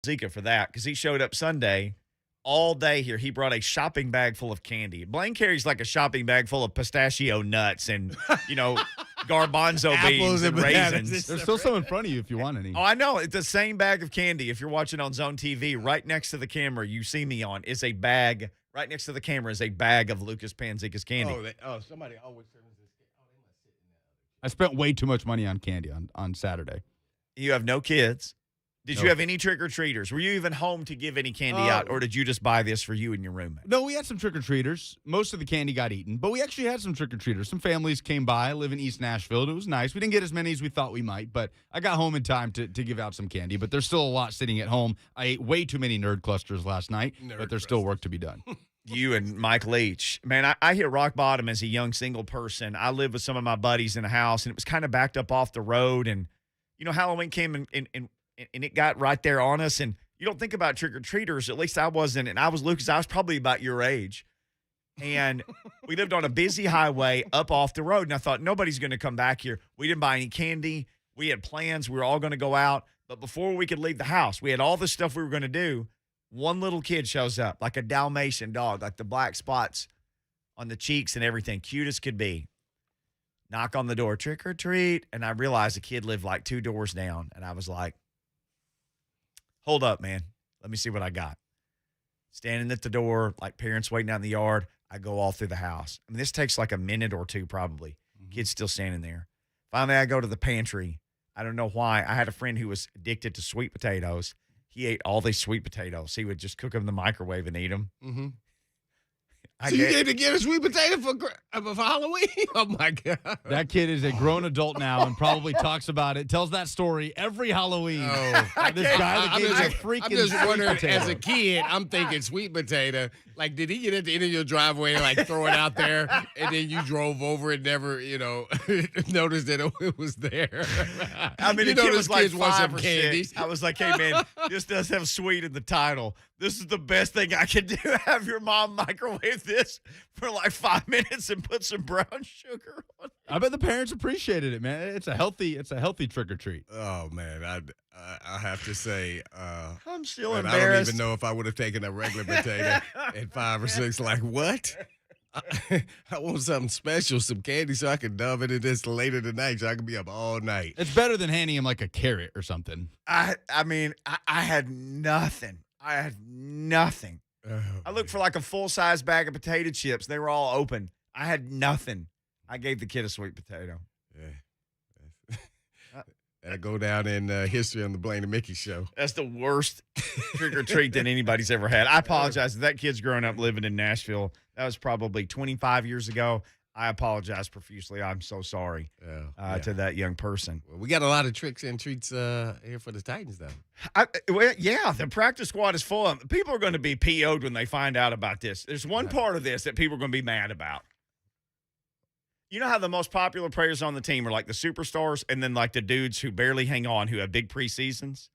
Zika for that because he showed up Sunday all day here. He brought a shopping bag full of candy. Blaine carries like a shopping bag full of pistachio nuts and, garbanzo beans and raisins. There's still some in front of you if you want any. Oh, I know. It's the same bag of candy. If you're watching on Zone TV, right next to the camera you see me on is a bag. Right next to the camera is a bag of Lucas Panzica's candy. Somebody always says this. I spent way too much money on candy on Saturday. You have no kids. Did No. you have any trick-or-treaters? Were you even home to give any candy out, or did you just buy this for you and your roommate? No, we had some trick-or-treaters. Most of the candy got eaten, but we actually had some trick-or-treaters. Some families came by, live in East Nashville, and it was nice. We didn't get as many as we thought we might, but I got home in time to give out some candy, but there's still a lot sitting at home. I ate way too many nerd clusters last night, but there's still work to be done. You and Mike Leach. Man, I hit rock bottom as a young single person. I lived with some of my buddies in a house, and it was kind of backed up off the road, and, Halloween came and it got right there on us. And you don't think about trick-or-treaters. At least I wasn't. And I was Lucas. I was probably about your age. And we lived on a busy highway up off the road. And I thought, nobody's going to come back here. We didn't buy any candy. We had plans. We were all going to go out. But before we could leave the house, we had all this stuff we were going to do. One little kid shows up, like a Dalmatian dog, like the black spots on the cheeks and everything. Cute as could be. Knock on the door, trick or treat. And I realized the kid lived like 2 doors down. And I was like, hold up, man. Let me see what I got. Standing at the door, like parents waiting out in the yard. I go all through the house. I mean, this takes like a minute or two probably. Kid's still standing there. Finally, I go to the pantry. I don't know why. I had a friend who was addicted to sweet potatoes. He ate all these sweet potatoes. He would just cook them in the microwave and eat them. Mm-hmm. So you need to get a sweet potato for Halloween? Oh, my God. That kid is a grown adult now and probably talks about it, tells that story every Halloween. This guy that gave us a freaking I'm just sweet wondering, potato. as a kid, I'm thinking sweet potato. Like, did he get at the end of your driveway and, like, throw it out there, and then you drove over and never, noticed that it was there? I mean, the kid was like 5 or candy. 6. I was like, hey, man, this does have sweet in the title. This is the best thing I can do. Have your mom microwave this for like 5 minutes and put some brown sugar on it. I bet the parents appreciated it, man. It's a healthy trick or treat. Oh, man, I have to say, I'm still and embarrassed. I don't even know if I would have taken a regular potato at 5 or 6. Like, what? I want something special, some candy, so I can dump it in this later tonight, so I can be up all night. It's better than handing him like a carrot or something. I mean, I had nothing. Oh, I looked for like a full-size bag of potato chips. They were all open. I had nothing. I gave the kid a sweet potato. Yeah. That'll go down in history on the Blaine and Mickey show. That's the worst trick-or-treat that anybody's ever had. I apologize. If that kid's growing up living in Nashville, that was probably 25 years ago. I apologize profusely. I'm so sorry to that young person. Well, we got a lot of tricks and treats here for the Titans, though. The practice squad is full of people are going to be PO'd when they find out about this. There's one part of this that people are going to be mad about. You know how the most popular players on the team are like the superstars and then like the dudes who barely hang on who have big preseasons?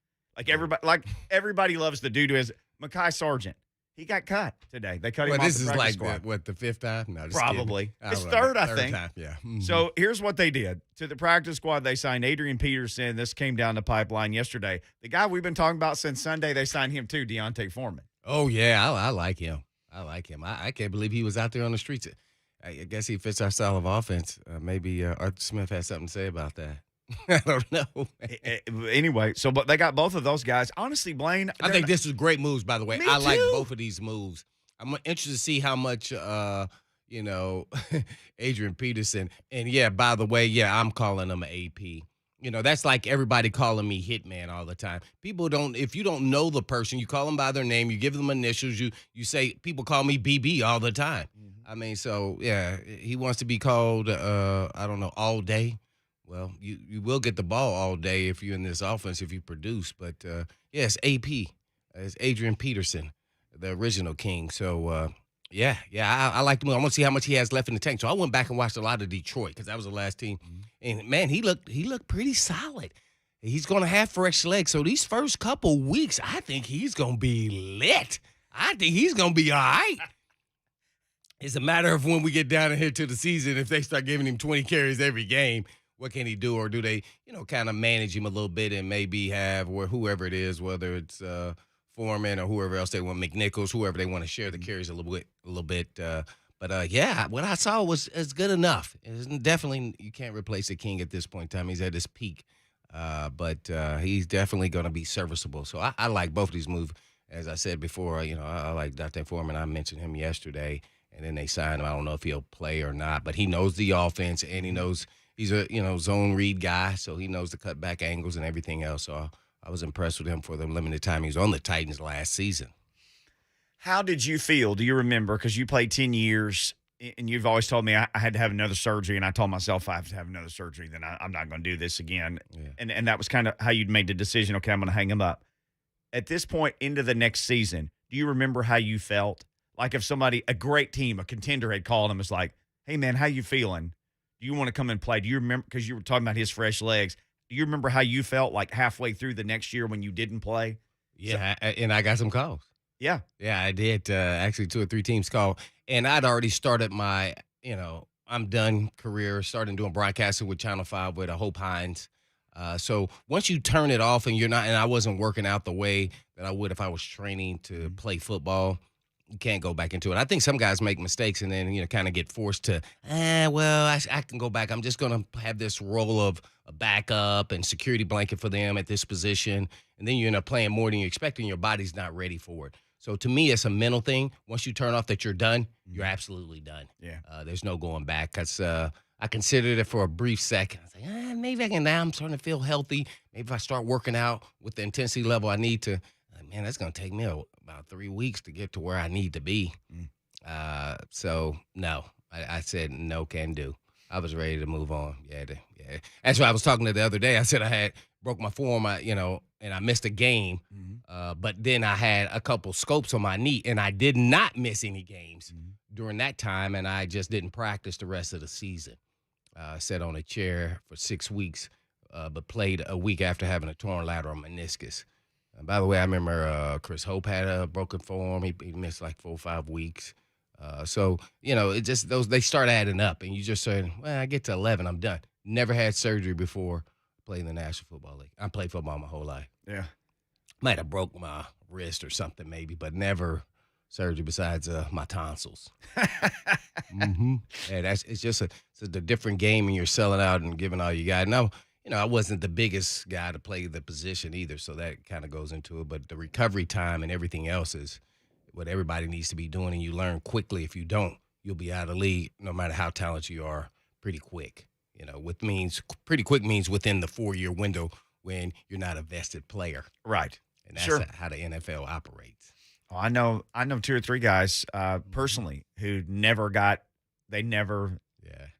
Everybody loves the dude who has Mekhi Sargent. He got cut today. They cut him off this the is practice like squad. the fifth time? No, just Probably. kidding. It's third, I think. Time, yeah. Mm-hmm. So here's what they did. To the practice squad, they signed Adrian Peterson. This came down the pipeline yesterday. The guy we've been talking about since Sunday, they signed him too, Deontay Foreman. Oh, yeah, I like him. I can't believe he was out there on the streets. I guess he fits our style of offense. Maybe Arthur Smith has something to say about that. I don't know. Anyway, but they got both of those guys. Honestly, Blaine. I think this is great moves, by the way. Me I like too. both of these moves. I'm interested to see how much, Adrian Peterson. And, yeah, by the way, I'm calling him an AP. That's like everybody calling me Hitman all the time. People if you don't know the person, you call them by their name, you give them initials, you say, people call me BB all the time. Mm-hmm. I mean, so, yeah, he wants to be called, all day. Well, you will get the ball all day if you're in this offense, if you produce. But, it's AP. It's Adrian Peterson, the original king. So, I like the move. I want to see how much he has left in the tank. So I went back and watched a lot of Detroit because that was the last team. Mm-hmm. And, man, he looked pretty solid. He's going to have fresh legs. So these first couple weeks, I think he's going to be lit. I think he's going to be all right. It's a matter of when we get down here to the season, if they start giving him 20 carries every game, what can he do, or do they, kind of manage him a little bit and maybe have whoever it is, whether it's Foreman or whoever else they want, McNichols, whoever they want to share the carries a little bit. But yeah, what I saw was good enough. It's definitely, you can't replace the King at this point in time. He's at his peak, but he's definitely going to be serviceable. So I like both of these moves. As I said before, I like Dante Foreman. I mentioned him yesterday, and then they signed him. I don't know if he'll play or not, but he knows the offense, and he knows he's a zone read guy, so he knows the cutback angles and everything else. So I was impressed with him for the limited time he was on the Titans last season. How did you feel? Do you remember? Because you played 10 years, and you've always told me I had to have another surgery, and I told myself if I have to have another surgery, then I'm not going to do this again. Yeah. And that was kind of how you'd made the decision, okay, I'm going to hang him up. At this point into the next season, do you remember how you felt? Like if somebody, a great team, a contender had called him, was like, hey, man, how you feeling? Do you want to come and play? Do you remember, because you were talking about his fresh legs, do you remember how you felt like halfway through the next year when you didn't play? Yeah, and I got some calls. Yeah. Yeah, I did. Actually, 2 or 3 teams called. And I'd already started my, I'm done career, starting doing broadcasting with Channel 5 with Hope Hines. So once you turn it off and you're not, and I wasn't working out the way that I would if I was training to play football, you can't go back into it. I think some guys make mistakes and then, kind of get forced to, I can go back. I'm just going to have this role of a backup and security blanket for them at this position. And then you end up playing more than you expect and your body's not ready for it. So to me, it's a mental thing. Once you turn off that you're done, you're absolutely done. Yeah. There's no going back because I considered it for a brief second. I was like, maybe I can now. I'm starting to feel healthy. Maybe if I start working out with the intensity level I need to, man, that's going to take me about 3 weeks to get to where I need to be. So, no, I said no can do. I was ready to move on. Yeah. That's why I was talking to the other day. I said I had broke my forearm, and I missed a game. But then I had a couple scopes on my knee, and I did not miss any games during that time, and I just didn't practice the rest of the season. Sat on a chair for 6 weeks, but played a week after having a torn lateral meniscus. By the way, I remember Chris Hope had a broken forearm. He missed like 4 or 5 weeks. So, it just they start adding up, and you just say, well, I get to 11, I'm done. Never had surgery before playing the National Football League. I played football my whole life. Yeah. Might have broke my wrist or something maybe, but never surgery besides my tonsils. Yeah, it's just a different game, and you're selling out and giving all you got. No, I wasn't the biggest guy to play the position either, so that kind of goes into it. But the recovery time and everything else is what everybody needs to be doing, and you learn quickly. If you don't, you'll be out of the league, no matter how talented you are, pretty quick. Pretty quick means within the 4-year window when you're not a vested player. Right. And that's Sure. how the NFL operates. Oh, I know 2 or 3 guys personally who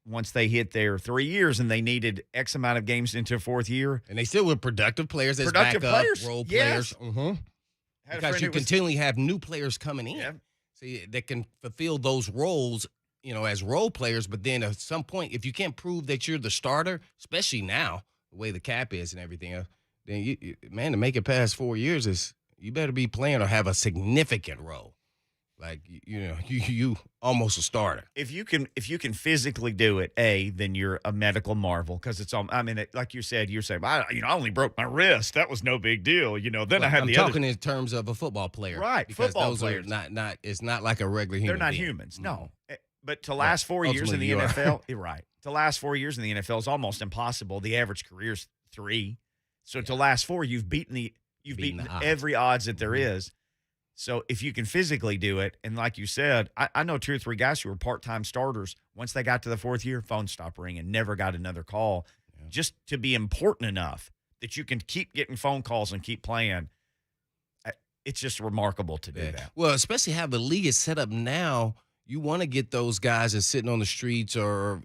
once they hit their 3 years and they needed X amount of games into a 4th year. And they still were productive players as Productive backup, players. role Yes. players. Had a Because friend you who was- continually have new players coming in. Yeah. See, that can fulfill those roles, as role players. But then at some point, if you can't prove that you're the starter, especially now, the way the cap is and everything else, then you to make it past 4 years is you better be playing or have a significant role. Like, you almost a starter. If you can physically do it, then you're a medical marvel because it's all. I mean, like you said, you're saying, I only broke my wrist. That was no big deal. Then I had I'm the talking other. in terms of a football player, Right, Because football those players. are not. It's not like a regular human. They're not being. humans. No. Mhm. But to last 4 years in ultimately the you are. NFL, you're right. To last 4 years in the NFL is almost impossible. The average career's 3. So to last 4, you've beaten the odds. every odds that there Mhm. is. So if you can physically do it, and like you said, I know 2 or 3 guys who were part-time starters. Once they got to the 4th year, phone stopped ringing, never got another call, just to be important enough that you can keep getting phone calls and keep playing. It's just remarkable to do that. Well, especially how the league is set up now. You want to get those guys that's sitting on the streets or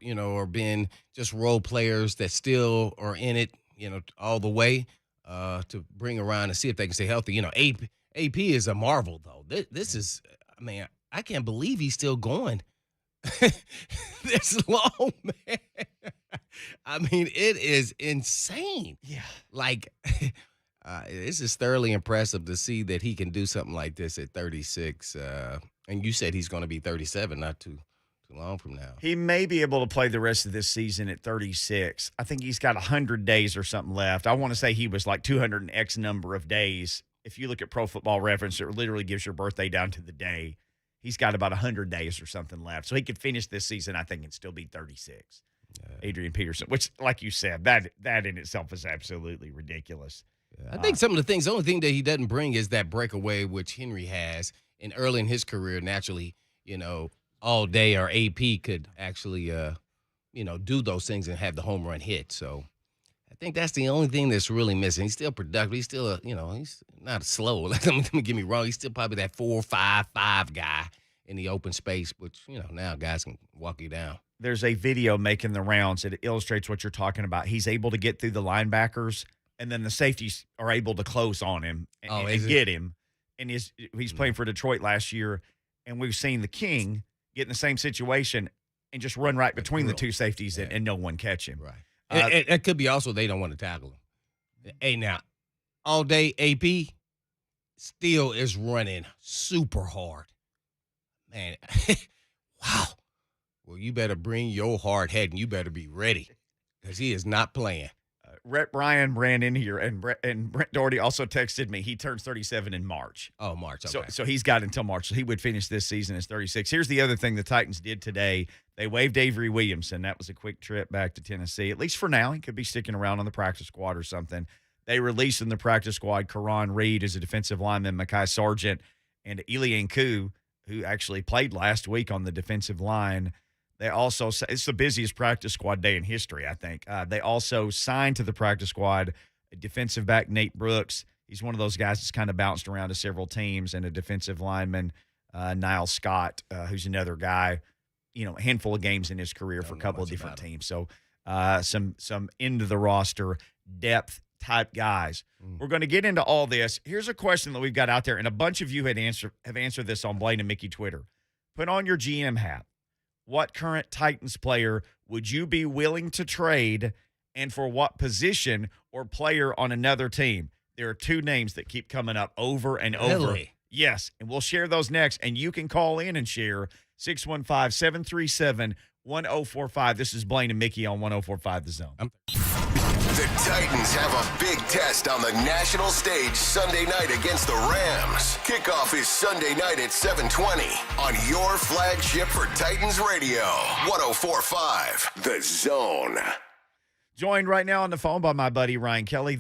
being just role players that still are in it, all the way to bring around and see if they can stay healthy. AP is a marvel, though. This is, I can't believe he's still going this long, man. It is insane. Yeah. Like, this is thoroughly impressive to see that he can do something like this at 36. And you said he's going to be 37 not too too long from now. He may be able to play the rest of this season at 36. I think he's got 100 days or something left. I want to say he was like 200 and X number of days. If you look at Pro Football Reference, it literally gives your birthday down to the day. He's got about 100 days or something left. So he could finish this season, I think, and still be 36. Adrian Peterson, which, like you said, that in itself is absolutely ridiculous. I think some of the things, the only thing that he doesn't bring is that breakaway, which Henry has. And early in his career, naturally, all day or AP could actually, do those things and have the home run hit. So I think that's the only thing that's really missing. He's still productive. He's still, he's not slow. Let me get me wrong. He's still probably that 4-5-5 guy in the open space, which, now guys can walk you down. There's a video making the rounds that illustrates what you're talking about. He's able to get through the linebackers, and then the safeties are able to close on him and get him. And he's playing for Detroit last year, and we've seen the King get in the same situation and just run right between the two safeties and no one catch him. Right. And it could be also they don't want to tackle him. Hey, now, all day AP still is running super hard. Man, wow. Well, you better bring your hard head, and you better be ready because he is not playing. Rhett Bryan ran in here, and Brent Doherty also texted me. He turns 37 in March. Oh, March. Okay. So he's got until March. So he would finish this season as 36. Here's the other thing the Titans did today. They waived Avery Williamson. That was a quick trip back to Tennessee, at least for now. He could be sticking around on the practice squad or something. They released in the practice squad Karan Reed as a defensive lineman, Mekhi Sargent, and Elian Koo, who actually played last week on the defensive line. They also – it's the busiest practice squad day in history, I think. They also signed to the practice squad a defensive back, Nate Brooks. He's one of those guys that's kind of bounced around to several teams, and a defensive lineman, Niall Scott, who's another guy, a handful of games in his career for a couple of different teams. So some into the roster depth type guys. We're going to get into all this. Here's a question that we've got out there, and a bunch of you have answered this on Blaine and Mickey Twitter. Put on your GM hat. What current Titans player would you be willing to trade, and for what position or player on another team? There are two names that keep coming up over and over. Really? Yes, and we'll share those next, and you can call in and share 615-737-1045. This is Blaine and Mickey on 1045 The Zone. The Titans have a big test on the national stage Sunday night against the Rams. Kickoff is Sunday night at 7:20 on your flagship for Titans Radio, 1045 The Zone. Joined right now on the phone by my buddy Ryan Kelly.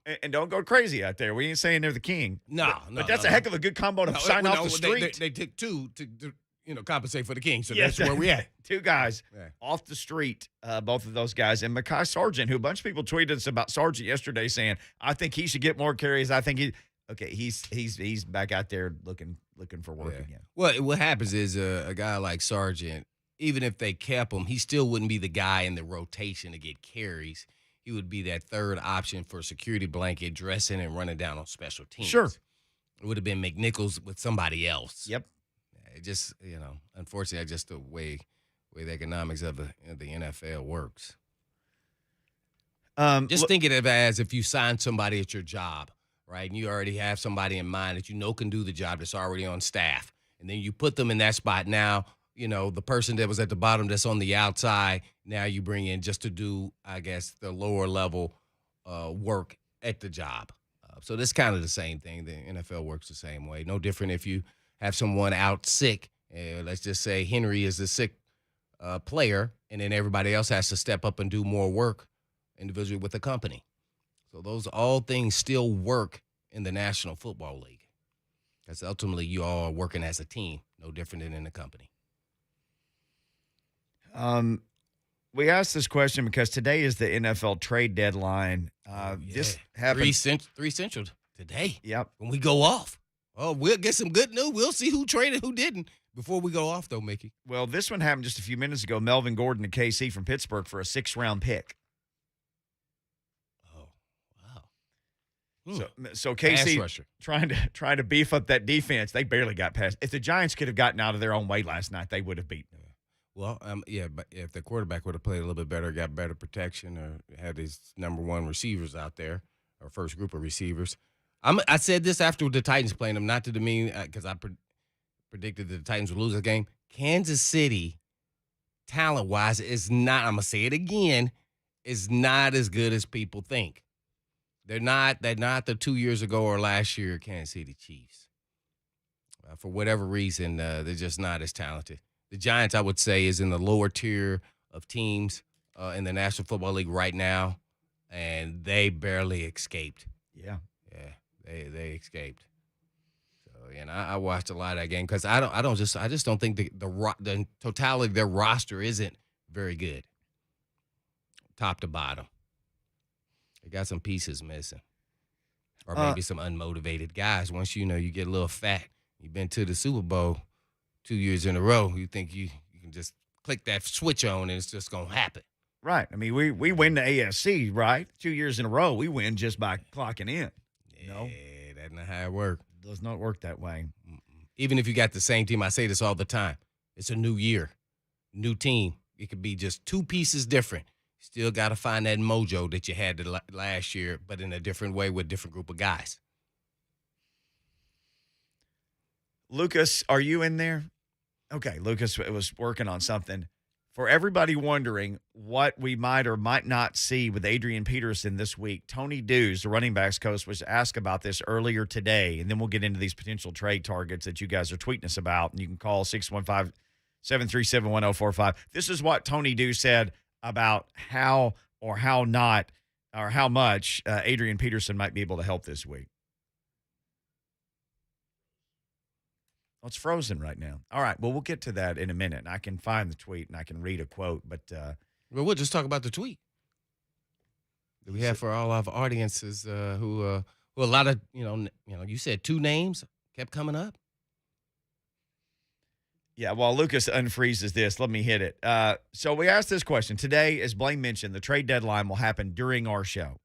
And don't go crazy out there. We ain't saying they're the king. But that's a heck of a good combo to sign off the street. They took two to compensate for the king. So Yes, that's where we at. Two guys Yeah. off the street, both of those guys. And Mekhi Sargent, who a bunch of people tweeted us about Sargent yesterday saying, I think he should get more carries. I think he's back out there looking for work again. Well, what happens is a guy like Sargent, even if they kept him, he still wouldn't be the guy in the rotation to get carries. He would be that third option for security blanket, dressing and running down on special teams. Sure. It would have been McNichols with somebody else. Yep. It just, unfortunately, just the way the economics of the NFL works. Just think of it as if you sign somebody at your job, right? And you already have somebody in mind that you know can do the job that's already on staff. And then you put them in that spot. Now, the person that was at the bottom that's on the outside, now you bring in just to do, I guess, the lower level work at the job. So that's kind of the same thing. The NFL works the same way. No different if you have someone out sick. Let's just say Henry is the sick player, and then everybody else has to step up and do more work individually with the company. So those all things still work in the National Football League. Because ultimately you all are working as a team, no different than in the company. We asked this question because today is the NFL trade deadline. This happened 3 Central today. Yep. When we go off. Oh, we'll get some good news. We'll see who traded, who didn't before we go off, though, Mickey. Well, this one happened just a few minutes ago. Melvin Gordon to KC from Pittsburgh for a 6th-round pick. Oh, wow. So Pass KC rusher. trying to beef up that defense. They barely got past. If the Giants could have gotten out of their own way last night, they would have beaten them. Well, but if the quarterback would have played a little bit better, got better protection, or had his number one receivers out there, or first group of receivers. I said this after the Titans playing them, not to demean, because I predicted that the Titans would lose the game. Kansas City, talent-wise, is not, I'm going to say it again, is not as good as people think. They're not the 2 years ago or last year Kansas City Chiefs. For whatever reason, they're just not as talented. The Giants, I would say, is in the lower tier of teams in the National Football League right now, and they barely escaped. Yeah. They escaped. So, and I watched a lot of that game because I just don't think the totality of their roster isn't very good, top to bottom. They got some pieces missing, or maybe some unmotivated guys. Once you get a little fat, you've been to the Super Bowl 2 years in a row, you think you can just click that switch on and it's just going to happen. Right. I mean, we win the AFC, right? 2 years in a row, we win just by clocking in. Yeah, that's not how it works. It does not work that way. Even if you got the same team, I say this all the time. It's a new year, new team. It could be just two pieces different. Still got to find that mojo that you had last year, but in a different way with a different group of guys. Lucas, are you in there? Okay, Lucas was working on something. For everybody wondering what we might or might not see with Adrian Peterson this week, Tony Dews, the running backs coach, was asked about this earlier today, and then we'll get into these potential trade targets that you guys are tweeting us about, and you can call 615-737-1045. This is what Tony Dews said about how much Adrian Peterson might be able to help this week. Well, it's frozen right now. All right. Well, we'll get to that in a minute. And I can find the tweet and I can read a quote. But well, we'll just talk about the tweet that we have for all of our audiences who a lot of you said two names kept coming up. Yeah. While Lucas unfreezes this, let me hit it. So we asked this question today. As Blaine mentioned, the trade deadline will happen during our show.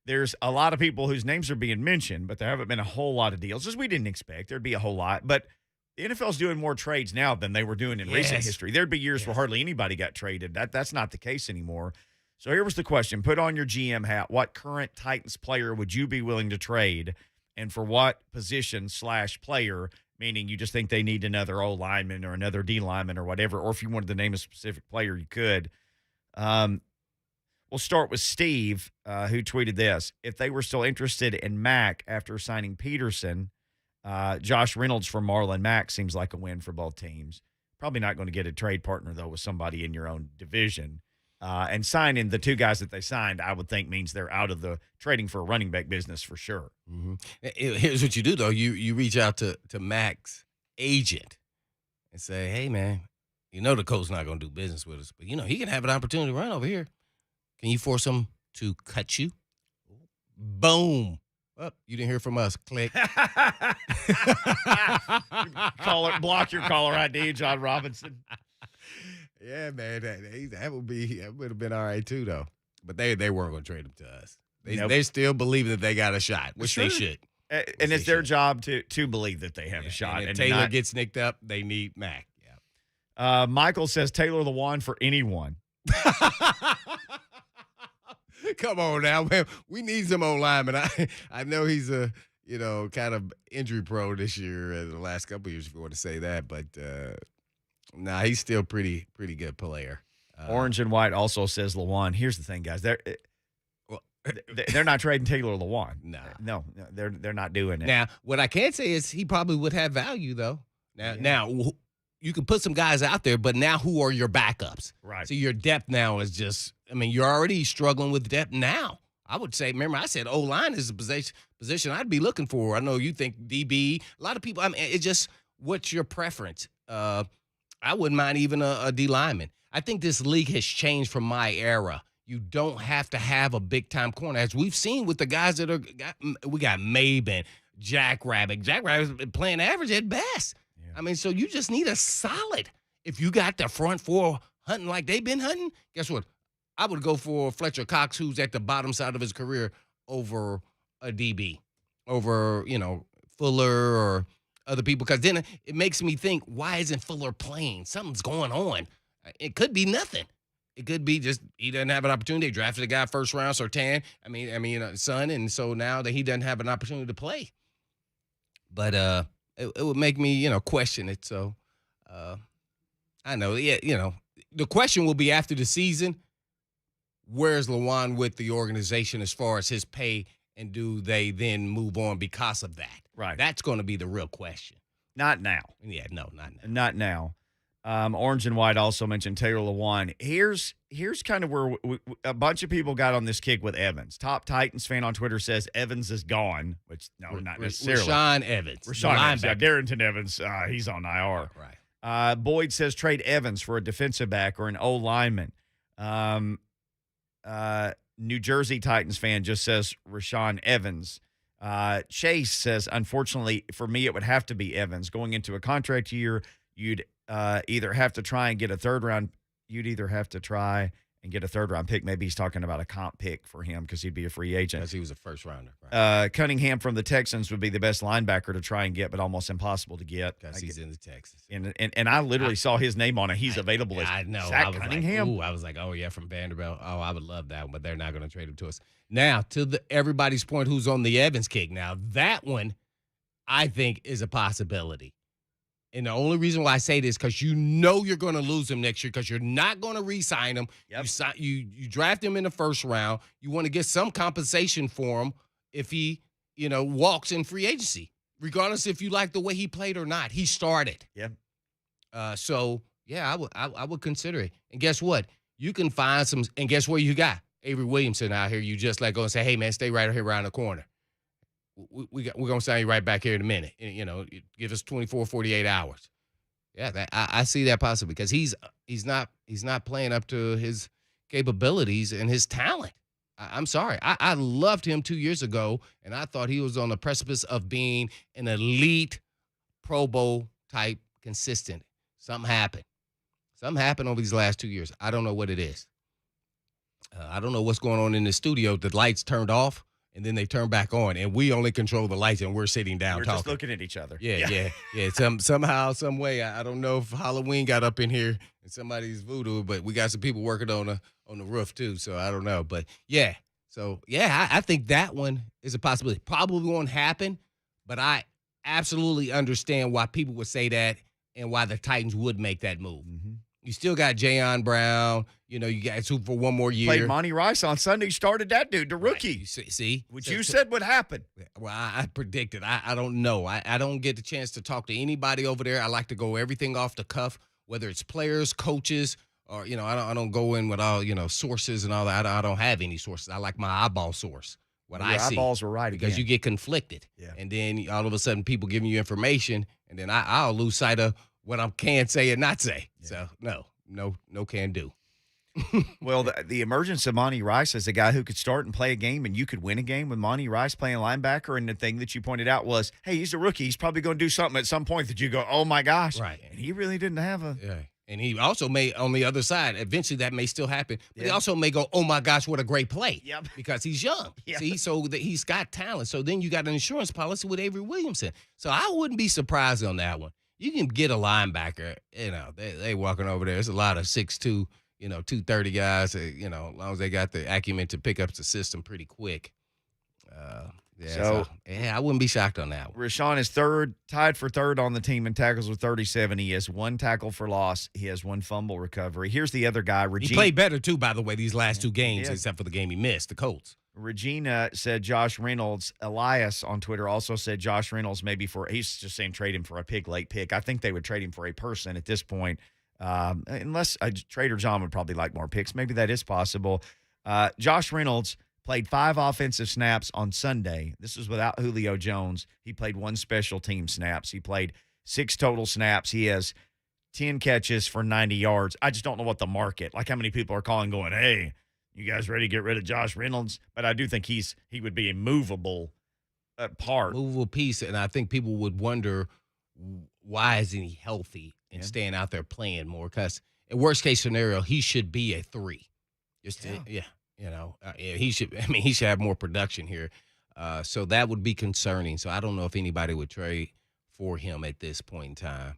There's a lot of people whose names are being mentioned, but there haven't been a whole lot of deals, as we didn't expect. There'd be a whole lot, but the NFL's doing more trades now than they were doing in recent history. There'd be years where hardly anybody got traded. That's not the case anymore. So here was the question. Put on your GM hat. What current Titans player would you be willing to trade, and for what position / player, meaning you just think they need another O lineman or another D lineman or whatever, or if you wanted to name a specific player, you could. We'll start with Steve, who tweeted this. If they were still interested in Mack after signing Peterson, Josh Reynolds for Marlon Mack seems like a win for both teams. Probably not going to get a trade partner, though, with somebody in your own division. And signing the two guys that they signed, I would think means they're out of the trading for a running back business for sure. Mm-hmm. Here's what you do, though. You reach out to Mac's agent and say, hey, man, the coach's not going to do business with us, but, he can have an opportunity to run over here. Can you force him to cut you? Boom. Oh, you didn't hear from us. Click. Block your caller ID, John Robinson. Yeah, man, that would have been all right too, though. But they weren't going to trade him to us. They still believe that they got a shot, which they should. And it's their job to believe that they have a shot. And if Taylor gets nicked up, they need Mac. Yeah. Michael says Taylor Lewan for anyone. Come on now, man. We need some old linemen. I know he's a kind of injury prone this year, the last couple of years, if you want to say that, but. Nah, he's still pretty good player. Orange and White also says Lewan. Here's the thing, guys. They're not trading Taylor Lewan. No, they're not doing it. Now, what I can say is he probably would have value though. Now you can put some guys out there, but now who are your backups? Right. So your depth now is just. I mean, you're already struggling with depth now. I would say. Remember, I said O-line is a position I'd be looking for. I know you think DB. A lot of people. I mean, it's just what's your preference? I wouldn't mind even a D lineman. I think this league has changed from my era. You don't have to have a big-time corner. As we've seen with the guys that we got Maben, Jackrabbit. Jackrabbit's been playing average at best. Yeah. I mean, so you just need a solid. If you got the front four hunting like they've been hunting, guess what? I would go for Fletcher Cox, who's at the bottom side of his career, over a DB, over, Fuller or – other people, because then it makes me think, why isn't Fuller playing? Something's going on. It could be nothing. It could be just he doesn't have an opportunity. They drafted a guy first round, Surtain. Son, and so now that he doesn't have an opportunity to play. But it would make me, question it. So I know, the question will be after the season, where's Lewan with the organization as far as his pay, and do they then move on because of that? Right. That's going to be the real question. Not now. Yeah, no, not now. Not now. Orange and White also mentioned Taylor Lewan. Here's kind of where a bunch of people got on this kick with Evans. Top Titans fan on Twitter says Evans is gone, which, no, not necessarily. Rashawn Evans. Darrington Evans, he's on IR. Right. Boyd says trade Evans for a defensive back or an old lineman. New Jersey Titans fan just says Rashawn Evans. Chase says, unfortunately, for me, it would have to be Evans. Going into a contract year, you'd either have to try and get a third round. You'd either have to try and get a third round pick. Maybe he's talking about a comp pick for him because he'd be a free agent. Because he was a first rounder. Right. Cunningham from the Texans would be the best linebacker to try and get, but almost impossible to get. Because he's in the Texans. And I literally saw his name on it. He's available. I know. Zach Cunningham. I was like, oh, yeah, from Vanderbilt. Oh, I would love that one, but they're not going to trade him to us. Now, to everybody's point, who's on the Evans kick. Now, that one, I think, is a possibility. And the only reason why I say this is because you're going to lose him next year because you're not going to re-sign him. Yep. You draft him in the first round. You want to get some compensation for him if he, walks in free agency, regardless if you like the way he played or not. He started. Yep. So, yeah, I would consider it. And guess what? You can find some – and guess what you got? Avery Williamson out here. You just let go and say, hey, man, stay right here around the corner. We're going to sign you right back here in a minute. Give us 24, 48 hours. Yeah, I see that possibly because he's not playing up to his capabilities and his talent. I'm sorry. I loved him 2 years ago, and I thought he was on the precipice of being an elite Pro Bowl type consistent. Something happened. Something happened over these last 2 years. I don't know what it is. I don't know what's going on in the studio. The lights turned off, and then they turned back on, and we only control the lights, and we're sitting down we're talking. Just looking at each other. Yeah. Somehow, some way. I don't know if Halloween got up in here and somebody's voodoo, but we got some people working on the roof too, so I don't know. But, yeah. So, yeah, I think that one is a possibility. Probably won't happen, but I absolutely understand why people would say that and why the Titans would make that move. Mm-hmm. You still got Jayon Brown. You got two for one more year. Played Monty Rice on Sunday. Started that dude, the rookie. Right. See? Which you said would happen. Well, I predicted. I don't know. I don't get the chance to talk to anybody over there. I like to go everything off the cuff, whether it's players, coaches, or I don't go in with all sources and all that. I don't have any sources. I like my eyeball source. What Your I see, eyeballs were right because again. you get conflicted, Yeah. and then all of a sudden people giving you information, and then I'll lose sight of what I can say and not say. Yeah. So no can do. Well, the emergence of Monty Rice as a guy who could start and play a game, and you could win a game with Monty Rice playing linebacker. And the thing that you pointed out was, hey, he's a rookie. He's probably going to do something at some point that you go, oh, my gosh. Right. And he really didn't have a. Yeah. And he also may, on the other side, eventually that may still happen. But he Yeah. also may go, oh, my gosh, what a great play. Yep. Because he's young. Yeah. See, so that he's got talent. So then you got an insurance policy with Avery Williamson. So I wouldn't be surprised on that one. You can get a linebacker, they walking over there. There's a lot of 6'2", 230 guys, as long as they got the acumen to pick up the system pretty quick. I wouldn't be shocked on that one. Rashawn is tied for third on the team in tackles with 37. He has 1 tackle for loss. He has 1 fumble recovery. Here's the other guy, Regina. He played better, too, by the way, these last 2 games, Yeah. except for the game he missed, the Colts. Regina said Josh Reynolds. Elias on Twitter also said Josh Reynolds he's just saying trade him for a late pick. I think they would trade him for a person at this point. Unless Trader John would probably like more picks. Maybe that is possible. Josh Reynolds played 5 offensive snaps on Sunday. This was without Julio Jones. He played 1 special team snaps. He played 6 total snaps. He has 10 catches for 90 yards. I just don't know what the market, like how many people are calling going, hey, you guys ready to get rid of Josh Reynolds? But I do think he would be a movable part. Movable piece, and I think people would wonder why isn't he healthy and staying out there playing more? Because in worst case scenario, he should be a 3. He should. I mean, he should have more production here. So that would be concerning. So I don't know if anybody would trade for him at this point in time.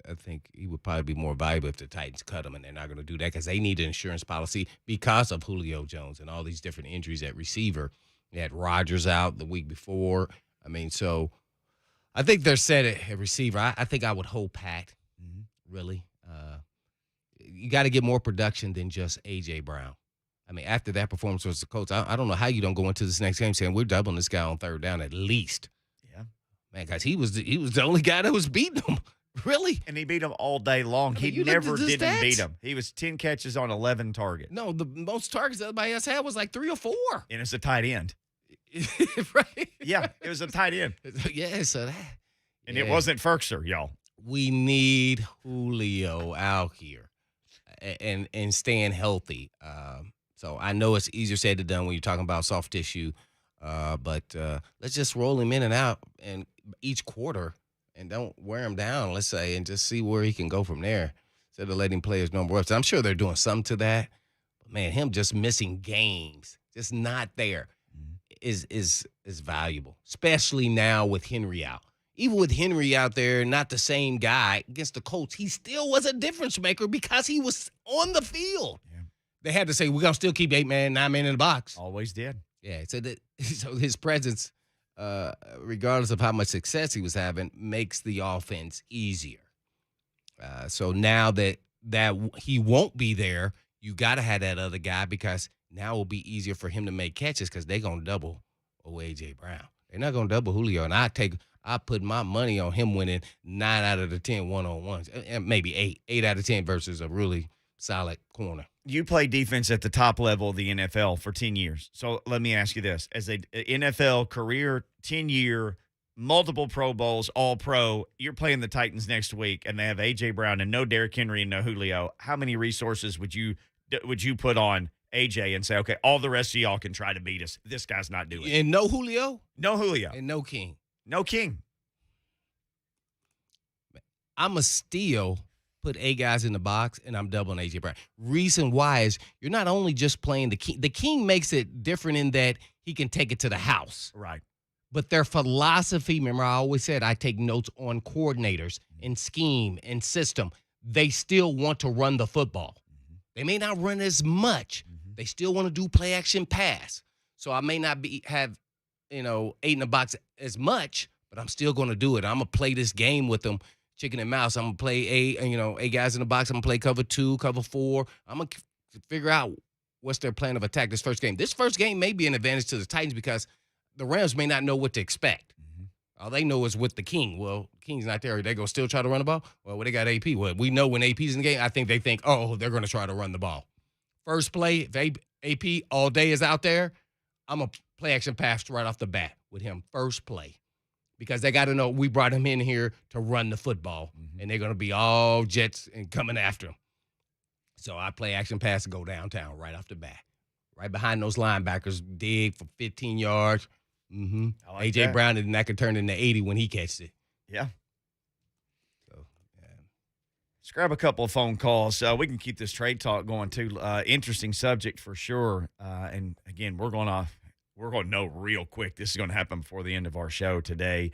I think he would probably be more valuable if the Titans cut him, and they're not going to do that because they need an insurance policy because of Julio Jones and all these different injuries at receiver. They had Rodgers out the week before. I mean, so I think they're set at receiver. I think I would hold pat, really. You got to get more production than just A.J. Brown. I mean, after that performance was the Colts, I don't know how you don't go into this next game saying we're doubling this guy on 3rd down at least. Yeah. Man, guys, he was the only guy that was beating him. Really? And he beat him all day long. I mean, He you looked never at the didn't stats. beat him. He was 10 catches on 11 targets. No, the most targets everybody else had was like 3 or 4. And it's a tight end. Right? Yeah, it was a tight end. Yeah, so that. And it wasn't Ferkser, y'all. We need Julio out here and staying healthy. So I know it's easier said than done when you're talking about soft tissue, but let's just roll him in and out and each quarter and don't wear him down, let's say, and just see where he can go from there instead of letting players know more. So I'm sure they're doing something to that. But, man, him just missing games, just not there, is valuable, especially now with Henry out. Even with Henry out there, not the same guy against the Colts, he still was a difference maker because he was on the field. Yeah. They had to say, we're going to still keep 8 man, 9 man in the box. Always did. Yeah, so his presence, regardless of how much success he was having, makes the offense easier. So now that he won't be there, you got to have that other guy because now it will be easier for him to make catches because they're going to double A.J. Brown. They're not going to double Julio, and I put my money on him winning 9 out of the 10 one-on-ones, and maybe 8 out of 10 versus a really solid corner. You played defense at the top level of the NFL for 10 years. So let me ask you this. As a NFL career, 10-year, multiple Pro Bowls, all-pro, you're playing the Titans next week, and they have A.J. Brown and no Derrick Henry and no Julio. How many resources would you put on A.J. and say, okay, all the rest of y'all can try to beat us? This guy's not doing it. And no Julio? No Julio. And no King. No King. I'm a steal. Put 8 guys in the box, and I'm doubling A.J. Brown. Reason why is you're not only just playing the King. The King makes it different in that he can take it to the house. Right. But their philosophy, remember I always said I take notes on coordinators and scheme and system. They still want to run the football. They may not run as much. They still want to do play action pass. So I may not have 8 in the box as much, but I'm still going to do it. I'm going to play this game with them. Chicken and mouse. I'm going to play 8 guys in the box. I'm going to play cover 2, cover 4. I'm going to figure out what's their plan of attack this first game. This first game may be an advantage to the Titans because the Rams may not know what to expect. All they know is with the king. Well, King's not there. Are they going to still try to run the ball? Well, they got AP. Well, we know when AP's in the game, I think they think, oh, they're going to try to run the ball. First play, if AP all day is out there, I'm going to play action pass right off the bat with him first play. Because they got to know we brought him in here to run the football, and they're going to be all Jets and coming after him. So I play action pass and go downtown right off the bat. Right behind those linebackers, dig for 15 yards. Like A.J. that. Brown, and that could turn into 80 when he catches it. Yeah. So, yeah. Let's grab a couple of phone calls. We can keep this trade talk going too. Interesting subject for sure. And again, we're going to know real quick. This is going to happen before the end of our show today.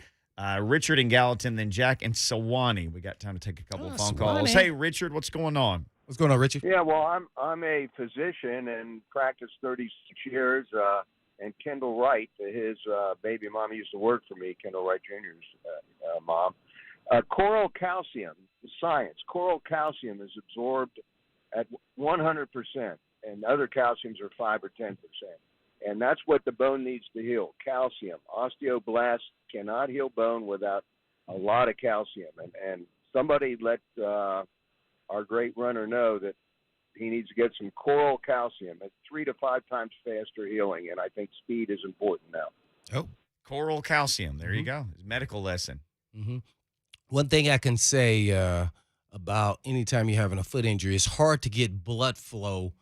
Richard in Gallatin, then Jack in Sewanee. We got time to take a couple of phone calls. Hey, Richard, what's going on? What's going on, Richard? Yeah, well, I'm a physician and practiced 36 years. And Kendall Wright, his baby mom, used to work for me. Kendall Wright Jr.'s mom. Coral calcium, science. Coral calcium is absorbed at 100%, and other calciums are 5 or 10%. And that's what the bone needs to heal, calcium. Osteoblasts cannot heal bone without a lot of calcium. And somebody let our great runner know that he needs to get some coral calcium. It's 3 to 5 times faster healing, and I think speed is important now. Oh, Coral calcium. There you go. It's a medical lesson. One thing I can say about anytime you're having a foot injury, it's hard to get blood flow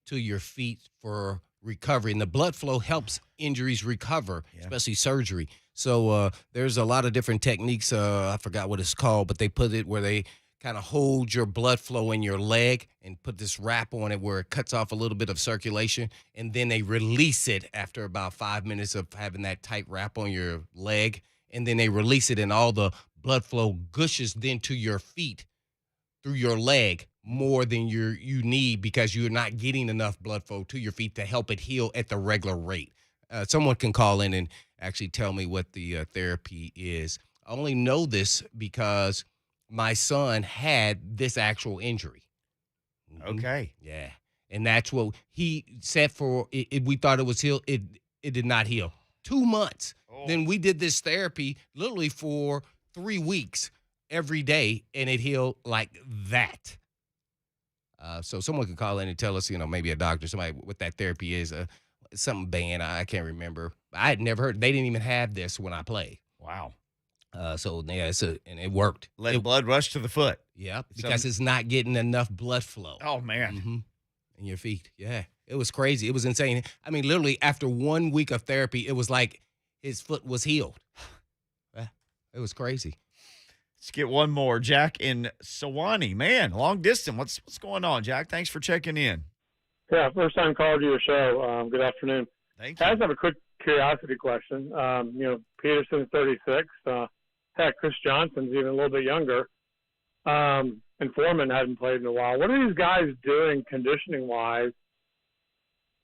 to your feet for recovery. And the blood flow helps injuries recover, especially surgery. So there's a lot of different techniques. I forgot what it's called, but they put it where they kind of hold your blood flow in your leg and put this wrap on it where it cuts off a little bit of circulation, and then they release it after about 5 minutes of having that tight wrap on your leg, and then they release it, and all the blood flow gushes then to your feet through your leg more than you need because you're not getting enough blood flow to your feet to help it heal at the regular rate. Someone can call in and actually tell me what the therapy is. I only know this because my son had this actual injury. Okay. Yeah. And that's what he said for it. We thought it was healed. It did not heal. 2 months. Oh. Then we did this therapy literally for 3 weeks every day, and it healed like that. So someone could call in and tell us, maybe a doctor, somebody, what that therapy is. Something banned. I can't remember. I had never heard. They didn't even have this when I played. Wow. So yeah, and it worked. Let blood rush to the foot. Yeah, because it's not getting enough blood flow. Oh, man. In your feet. Yeah, it was crazy. It was insane. I mean, literally after 1 week of therapy, it was like his foot was healed. It was crazy. Let's get one more. Jack in Sewanee. Man, long distance. What's going on, Jack? Thanks for checking in. Yeah, first time caller to your show. Good afternoon. Thank I you. just have a quick curiosity question. Peterson's 36. Heck, Chris Johnson's even a little bit younger. And Foreman hadn't played in a while. What are these guys doing conditioning-wise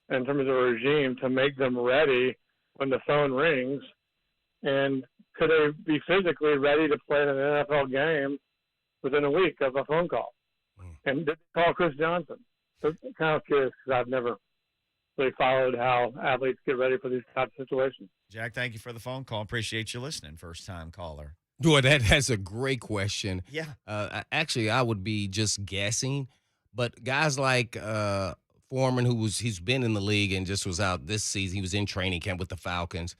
in terms of a regime to make them ready when the phone rings? And could they be physically ready to play in an NFL game within a week of a phone call? And did they call Chris Johnson? So I'm kind of curious because I've never really followed how athletes get ready for these types of situations. Jack, thank you for the phone call. Appreciate you listening, first-time caller. Boy, that's a great question. Yeah. Actually, I would be just guessing, but guys like Foreman, he's been in the league and just was out this season. He was in training camp with the Falcons.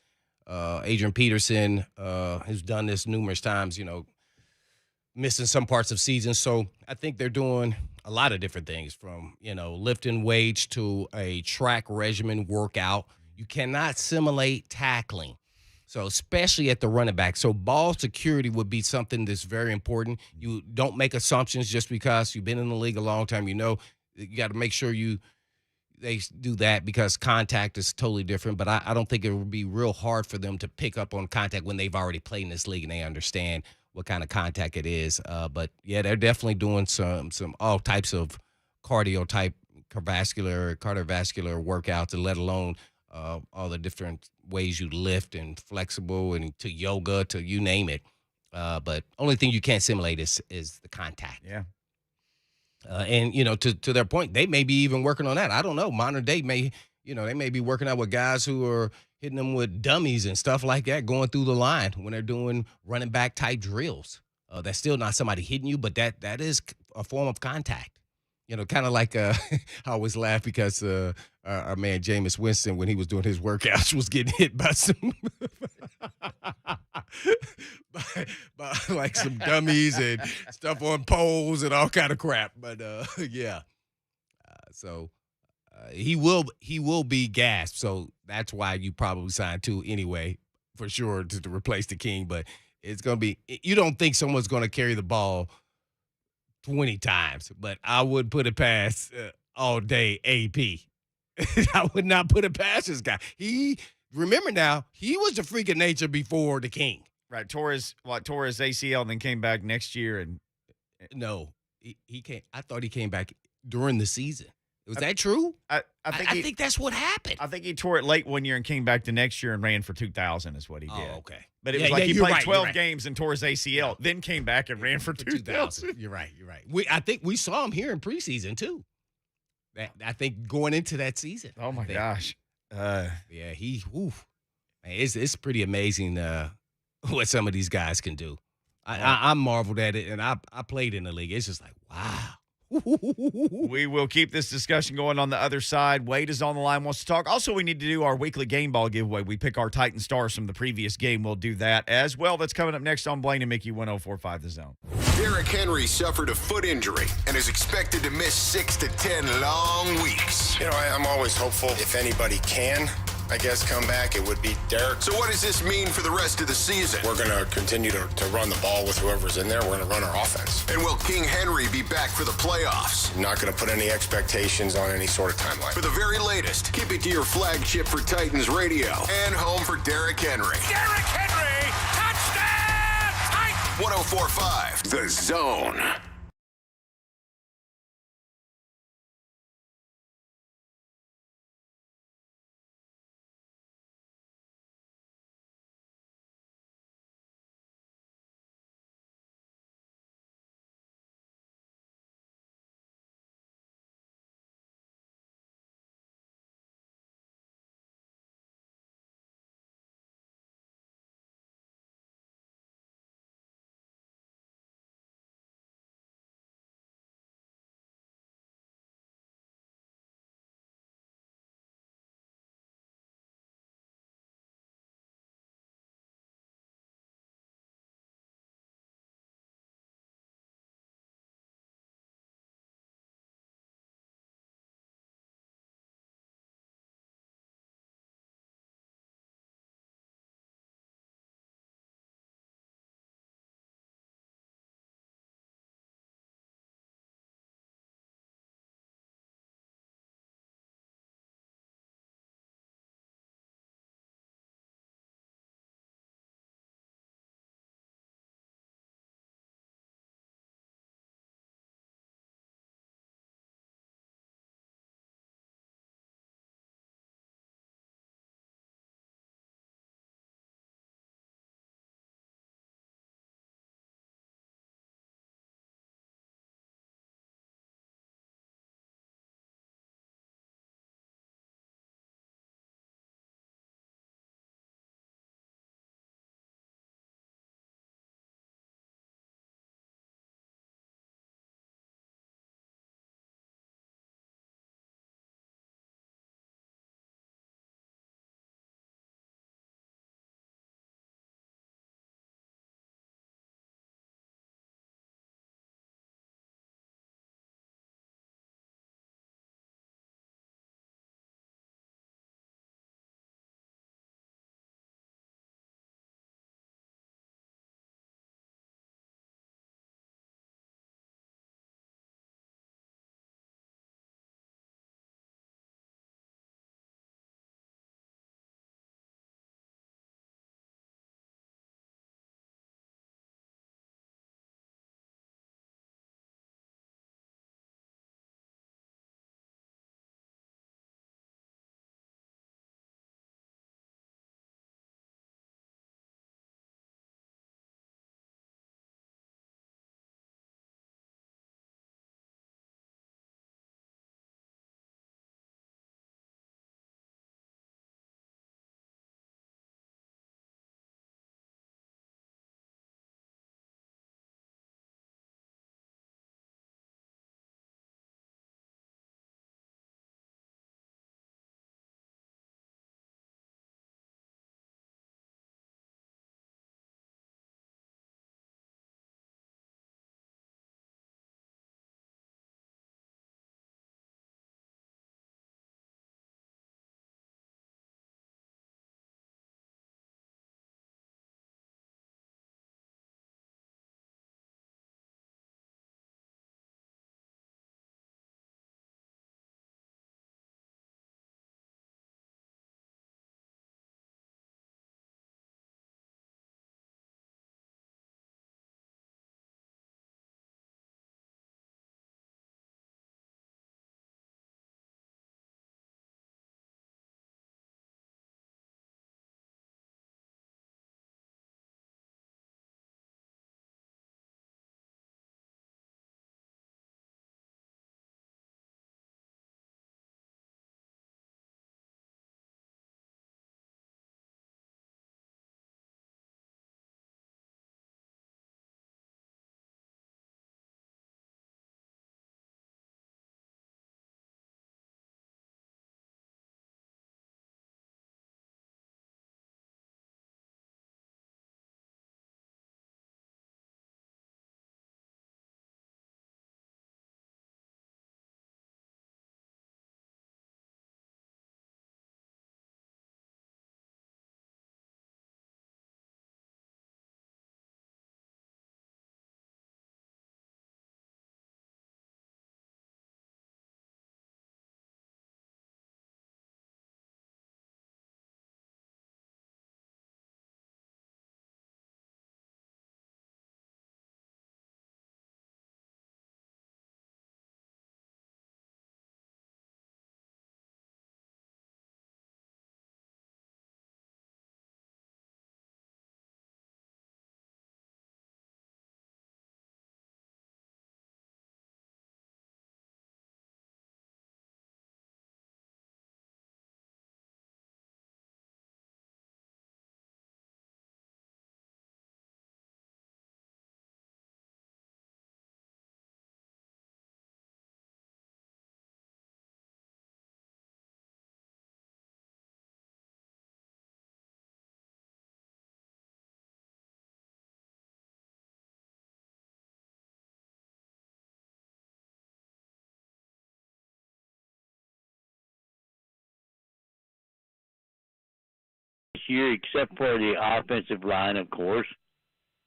Adrian Peterson, who's done this numerous times, missing some parts of season. So I think they're doing a lot of different things, from lifting weights to a track regimen workout. You cannot simulate tackling. So especially at the running back. So ball security would be something that's very important. You don't make assumptions just because you've been in the league a long time. You got to make sure they do that, because contact is totally different. But I don't think it would be real hard for them to pick up on contact when they've already played in this league and they understand what kind of contact it is. But yeah, they're definitely doing some all types of cardiovascular workouts, and let alone all the different ways you lift and flexible, and to yoga, to you name it. But only thing you can't simulate is the contact. Yeah. And to their point, they may be even working on that. I don't know. Modern day may They may be working out with guys who are hitting them with dummies and stuff like that, going through the line when they're doing running back type drills. That's still not somebody hitting you, but that is a form of contact. Kind of like I always laugh because our man Jameis Winston, when he was doing his workouts, was getting hit by some by like some dummies and stuff on poles and all kind of crap. But yeah, so he will be gassed. So that's why you probably signed two anyway, for sure, to replace the King. But it's gonna be, you don't think someone's gonna carry the ball 20 times, but I would put it past all day AP. I would not put it past this guy. Remember now, he was a freak of nature before the King. Right. Tore his ACL and then came back next year. And No, he came. I thought he came back during the season. Was that true? I think that's what happened. I think he tore it late one year and came back the next year and ran for 2,000 is what he did. Oh, okay. But it was like he played 12 games and tore his ACL, then came back and ran for 2,000. You're right. I think we saw him here in preseason too. I think going into that season. Oh my gosh. Yeah, man, it's pretty amazing what some of these guys can do. I marveled at it, and I played in the league. It's just like, wow. We will keep this discussion going on the other side. Wade is on the line, wants to talk. Also, we need to do our weekly game ball giveaway. We pick our Titan stars from the previous game. We'll do that as well. That's coming up next on Blaine and Mickey 104.5 The Zone. Derrick Henry suffered a foot injury and is expected to miss 6 to 10 long weeks. I'm always hopeful if anybody can, I guess, come back, it would be Derrick. So what does this mean for the rest of the season? We're going to continue to run the ball with whoever's in there. We're going to run our offense. And will King Henry be back for the playoffs? I'm not going to put any expectations on any sort of timeline. For the very latest, keep it to your flagship for Titans Radio and home for Derrick Henry. Derrick Henry, touchdown! Titans! 104.5 The Zone. year, except for the offensive line, of course.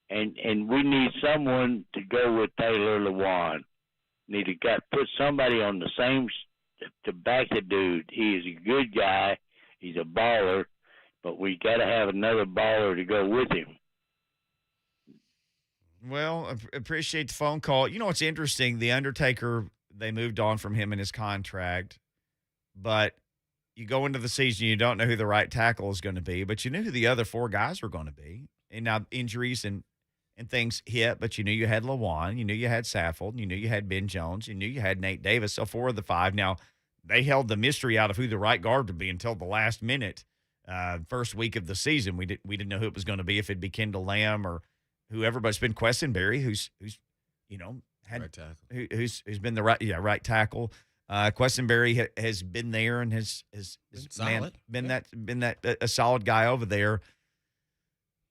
And we need someone to go with Taylor Lewan. Need to put somebody on the same to back the dude. He is a good guy. He's a baller, but we got to have another baller to go with him. Well, I appreciate the phone call. You know what's interesting? The Undertaker, they moved on from him in his contract, but you go into the season, you don't know who the right tackle is going to be, but you knew who the other 4 guys were going to be. And now injuries and things hit, but you knew you had Lewan, you knew you had Saffold, you knew you had Ben Jones, you knew you had Nate Davis. So 4 of the 5. Now, they held the mystery out of who the right guard would be until the last minute, first week of the season. We didn't know who it was going to be, if it'd be Kendall Lamb or whoever, but it's been Quessenberry, who's you know had Right tackle. who's been the right tackle. Quessenberry has been there and has solid. been that a solid guy over there.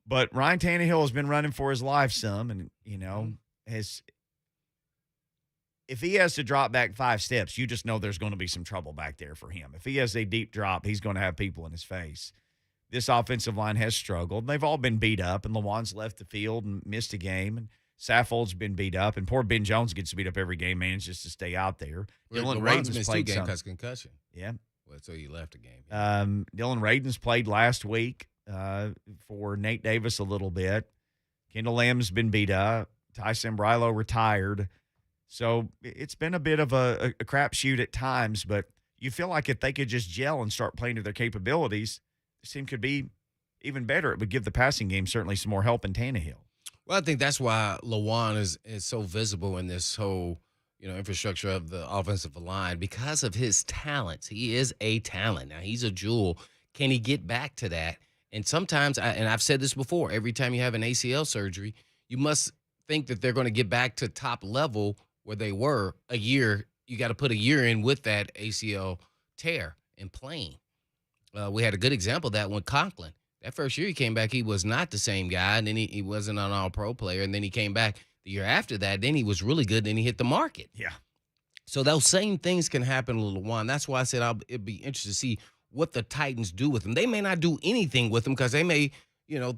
But Ryan Tannehill has been running for his life some, and if he has to drop back 5 steps, you just know there's going to be some trouble back there for him. If he has a deep drop, he's going to have people in his face. This offensive line has struggled. They've all been beat up, and Lewan's left the field and missed a game, and Saffold's been beat up, and poor Ben Jones gets beat up every game, man, just to stay out there. Dylan Radin's missed 2 played games some. because concussion. Yeah. Well, so he left the game. Dylan Radin's played last week for Nate Davis a little bit. Kendall Lamb's been beat up. Tyson Brilo retired. So it's been a bit of a crapshoot at times, but you feel like if they could just gel and start playing to their capabilities, this team could be even better. It would give the passing game certainly some more help in Tannehill. Well, I think that's why Lewan is so visible in this whole, infrastructure of the offensive line, because of his talents. He is a talent. Now, he's a jewel. Can he get back to that? And sometimes, and I've said this before, every time you have an ACL surgery, you must think that they're going to get back to top level where they were a year. You got to put a year in with that ACL tear and playing. We had a good example of that when Conklin. That first year he came back, he was not the same guy, and then he wasn't an all-pro player, and then he came back the year after that. Then he was really good, then he hit the market. Yeah. So those same things can happen with Lewan. That's why I said it'd be interesting to see what the Titans do with him. They may not do anything with him because they may,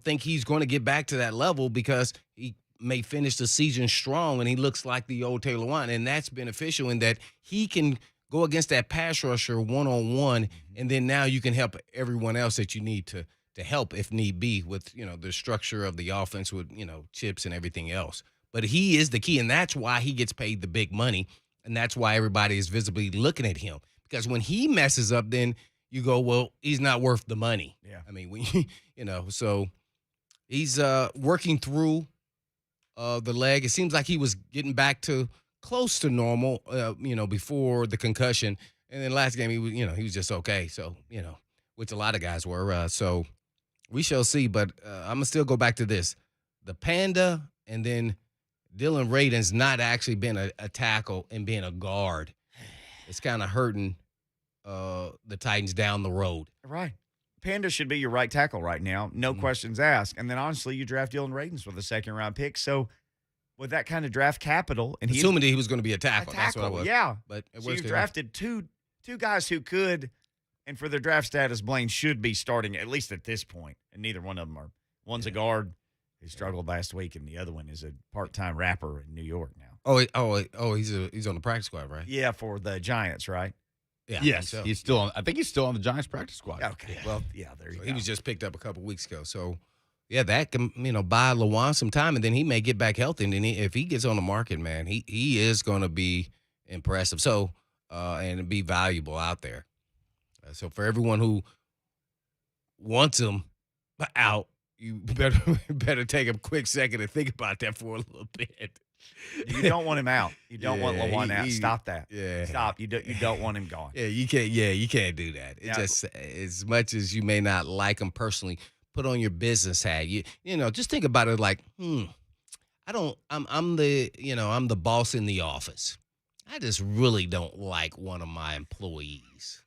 think he's going to get back to that level because he may finish the season strong and he looks like the old Taylor Lewan, and that's beneficial in that he can go against that pass rusher one-on-one, and then now you can help everyone else that you need to help if need be with, the structure of the offense with, chips and everything else. But he is the key, and that's why he gets paid the big money, and that's why everybody is visibly looking at him. Because when he messes up, then you go, well, he's not worth the money. Yeah. I mean, so he's working through the leg. It seems like he was getting back to close to normal, before the concussion. And then last game, he was just okay. So, which a lot of guys were. So we shall see. But I'm going to still go back to this. The Panda and then Dylan Radin's not actually been a tackle and being a guard. It's kind of hurting the Titans down the road. Right. Panda should be your right tackle right now. No questions asked. And then, honestly, you draft Dylan Radins with a second-round pick. So with that kind of draft capital, and assuming that he was going to be a tackle. That's what I was. Yeah. But so you drafted two guys who could, and for their draft status, Blaine should be starting at least at this point. And neither one of them are. One's a guard who struggled last week, and the other one is a part-time rapper in New York now. He's on the practice squad, right? Yeah, for the Giants, right? Yeah. Yes, so. he's still on. I think he's still on the Giants practice squad. Okay. Yeah. Well, yeah, there you go. He was just picked up a couple weeks ago. So, yeah, that can, buy Lewan some time, and then he may get back healthy. And then if he gets on the market, man, he is going to be impressive. So, and be valuable out there. So for everyone who wants him out, you better take a quick second and think about that for a little bit. You don't want him out. You don't want Lewan out. Stop that. Yeah. Stop. You don't want him gone. Yeah, you can't do that. It just, as much as you may not like him personally, put on your business hat. Just think about it like, I'm the boss in the office. I just really don't like one of my employees.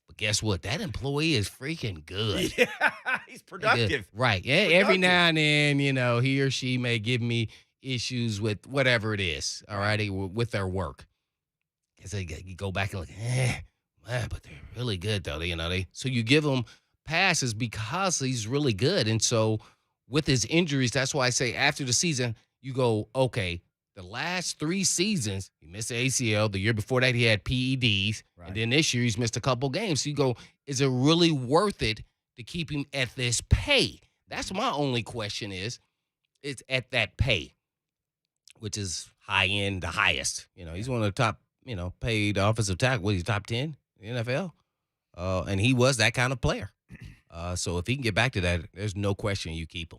But guess what? That employee is freaking good. Yeah, he's productive. Right. Yeah, every now and then, he or she may give me issues with whatever it is, all right, with their work. Because you go back and look, but they're really good, though. So you give them pass is because he's really good. And so with his injuries, that's why I say after the season, you go, okay, the last 3 seasons, he missed the ACL. The year before that, he had PEDs. Right. And then this year, he's missed a couple games. So you go, is it really worth it to keep him at this pay? That's my only question is, it's at that pay, which is high end, the highest. He's one of the top, paid offensive tackle. What, he's top 10 in the NFL? And he was that kind of player. So if he can get back to that, there's no question you keep him.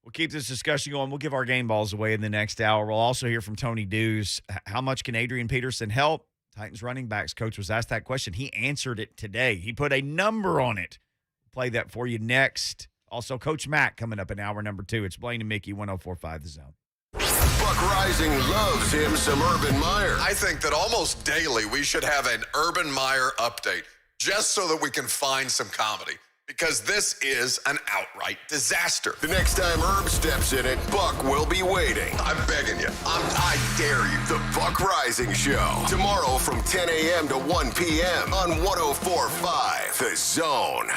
We'll keep this discussion going. We'll give our game balls away in the next hour. We'll also hear from Tony Dews. How much can Adrian Peterson help? Titans running backs coach was asked that question. He answered it today. He put a number on it. We'll play that for you next. Also, Coach Mack coming up in hour number 2. It's Blaine and Mickey, 104.5 The Zone. Buck Rising loves him some Urban Meyer. I think that almost daily we should have an Urban Meyer update just so that we can find some comedy. Because this is an outright disaster. The next time Herb steps in it, Buck will be waiting. I'm begging you. I dare you. The Buck Rising Show. Tomorrow from 10 a.m. to 1 p.m. on 104.5 The Zone.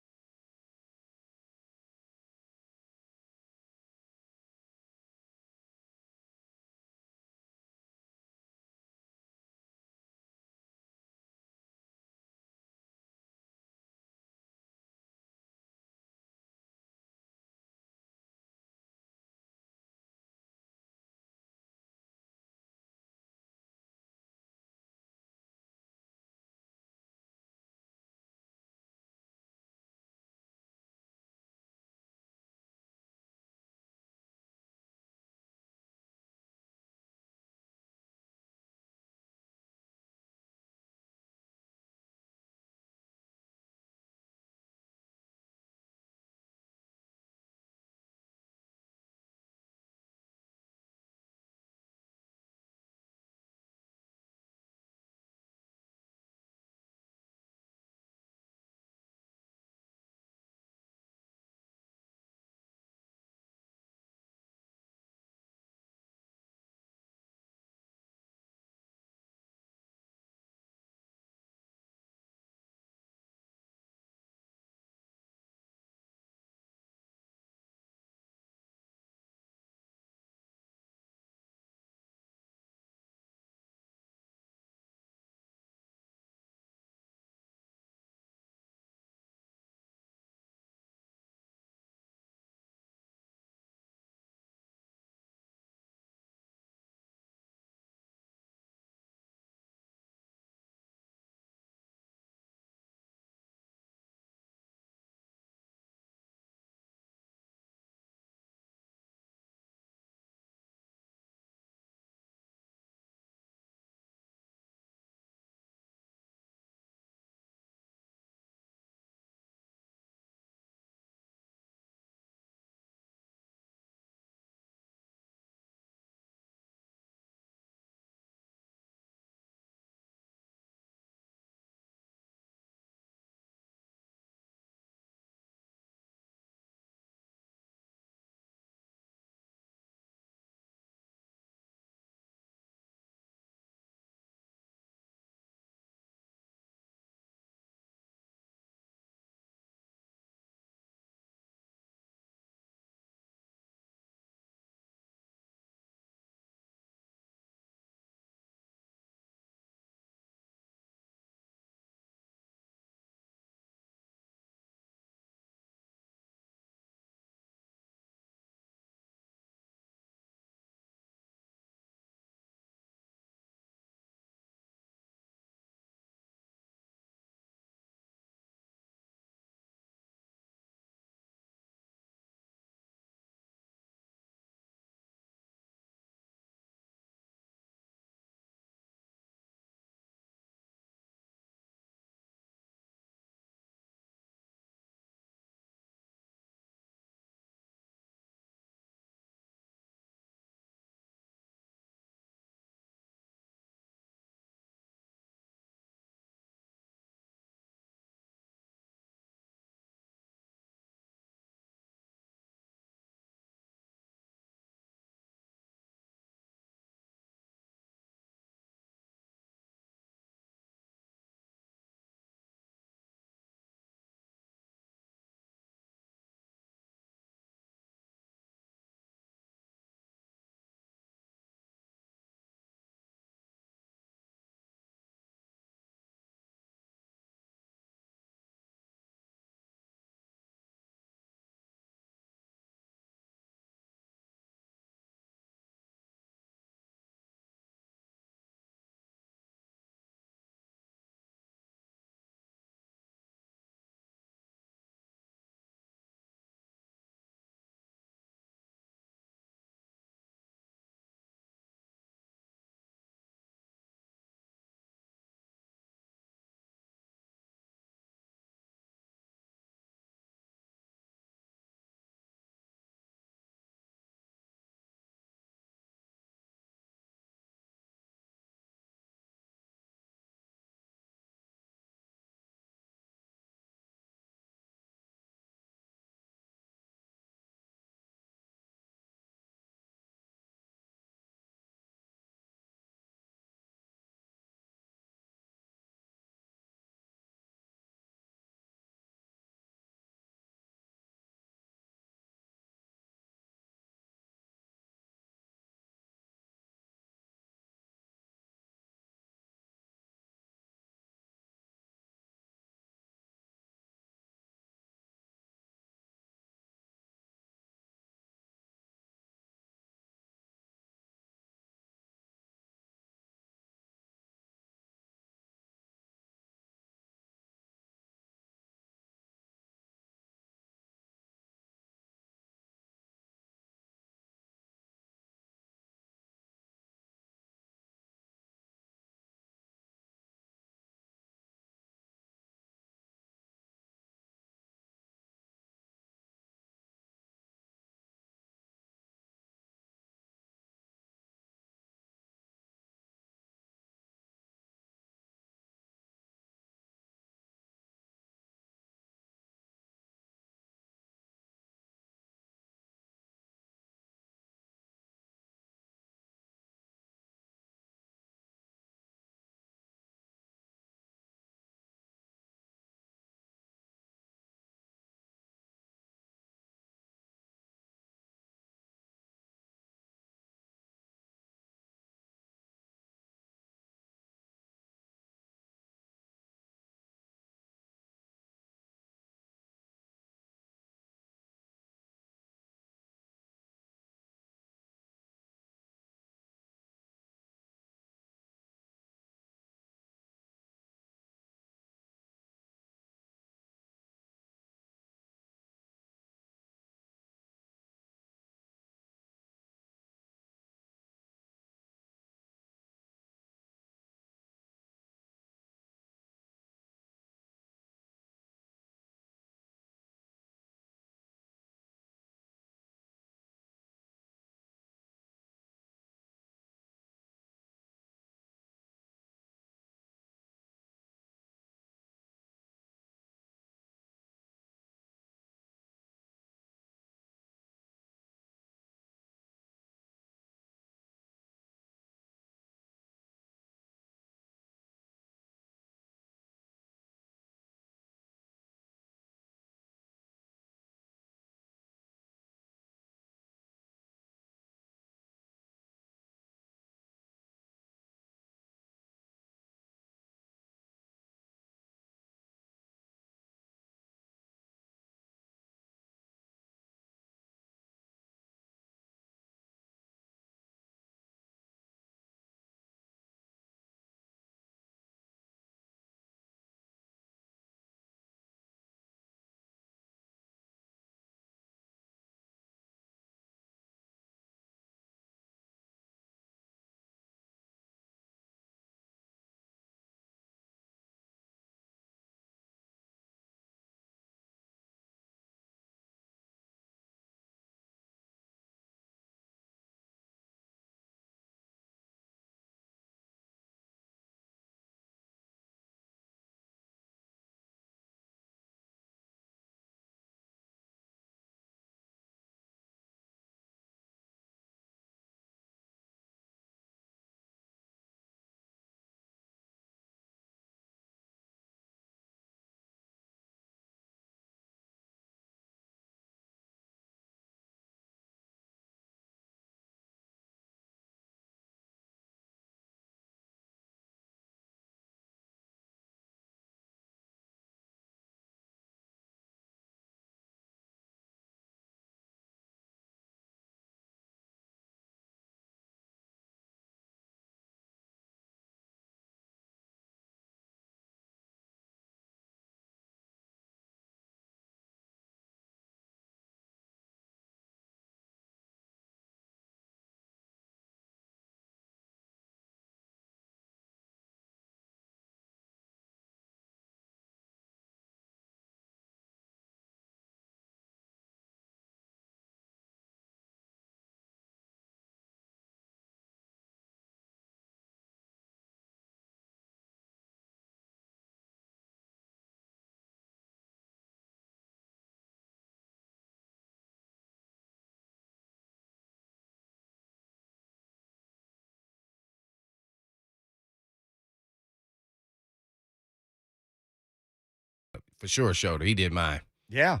for sure shoulder. He did mine. Yeah.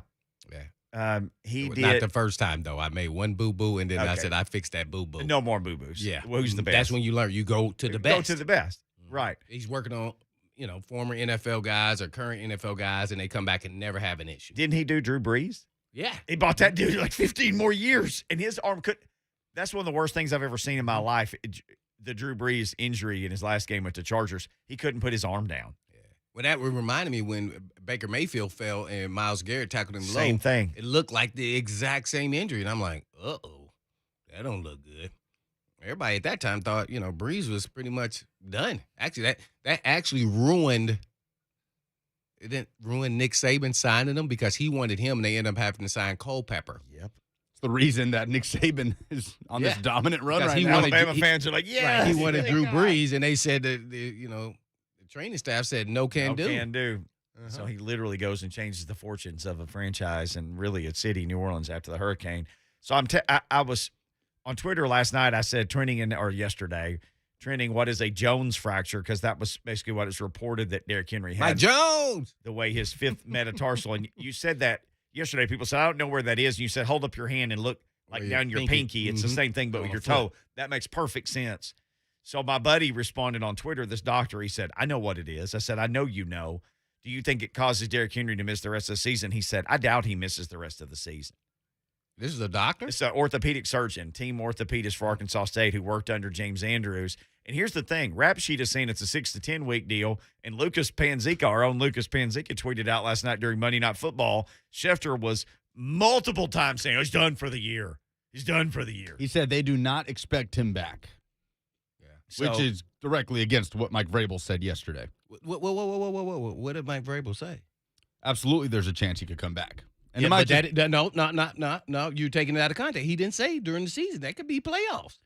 Yeah. He did. Not the first time, though. I made one boo-boo, and then I Okay. said I fixed that boo-boo. No more boo-boos. Yeah. Well, who's the best? That's when you learn. You go to the best. Go to the best. Right. He's working on, former NFL guys or current NFL guys, and they come back and never have an issue. Didn't he do Drew Brees? Yeah. He bought that dude like 15 more years, and his arm could. That's one of the worst things I've ever seen in my life. The Drew Brees injury in his last game with the Chargers. He couldn't put his arm down. Yeah. Well, that reminded me when Baker Mayfield fell and Myles Garrett tackled him low. Same thing. It looked like the exact same injury, and I'm like, uh-oh, that don't look good. Everybody at that time thought, Brees was pretty much done. Actually, that actually ruined. It didn't ruin Nick Saban signing him because he wanted him, and they ended up having to sign Culpepper. Yep. It's the reason that Nick Saban is on this dominant run Because right he now. wanted- Alabama fans are like, yeah. Right, he wanted Drew Brees, and they said that the training staff said no can do. Can do. So he literally goes and changes the fortunes of a franchise and really a city, New Orleans, after the hurricane. So I was on Twitter last night. I said yesterday, what is a Jones fracture? Because that was basically what it's reported that Derrick Henry had. Mike Jones. The way his fifth metatarsal. And you said that yesterday. People said, I don't know where that is. And you said, hold up your hand and look like down your pinky. It's the same thing, but with your toe. That makes perfect sense. So my buddy responded on Twitter, this doctor, he said, I know what it is. I said, I know you know. Do you think it causes Derrick Henry to miss the rest of the season? He said, I doubt he misses the rest of the season. This is a doctor? It's an orthopedic surgeon, team orthopedist for Arkansas State, who worked under James Andrews. And here's the thing. Rap Sheet is saying it's a 6 to 10 week deal. And Lucas Panzica, our own Lucas Panzica, tweeted out last night during Monday Night Football, Schefter was multiple times saying, he's done for the year. He's done for the year. He said they do not expect him back. So, Which is directly against what Mike Vrabel said yesterday. Whoa. What did Mike Vrabel say? Absolutely, there's a chance he could come back. And Yeah, it might but no. You're taking it out of context. He didn't say during the season. That could be playoffs.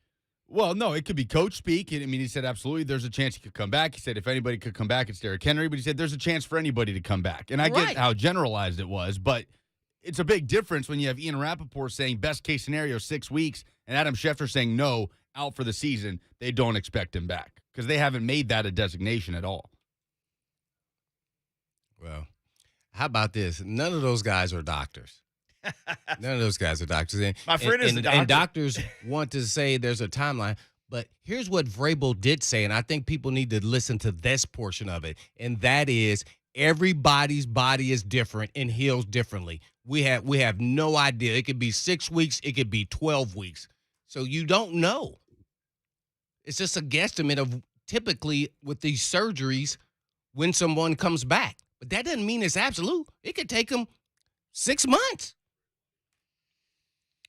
well, no, it could be coach speak. I mean, he said absolutely there's a chance he could come back. He said if anybody could come back, it's Derrick Henry. But he said there's a chance for anybody to come back. And I Right. get how generalized it was, but it's a big difference when you have Ian Rappaport saying best case scenario 6 weeks and Adam Schefter saying no, out for the season. They don't expect him back because they haven't made that a designation at all. Well, how about this? None of those guys are doctors. None of those guys are doctors. And, My friend is a doctor. And doctors want to say there's a timeline. But here's what Vrabel did say, and I think people need to listen to this portion of it, and that is everybody's body is different and heals differently. We have no idea. It could be 6 weeks. It could be 12 weeks. So you don't know. It's just a guesstimate of typically with these surgeries when someone comes back. But that doesn't mean it's absolute. It could take them 6 months.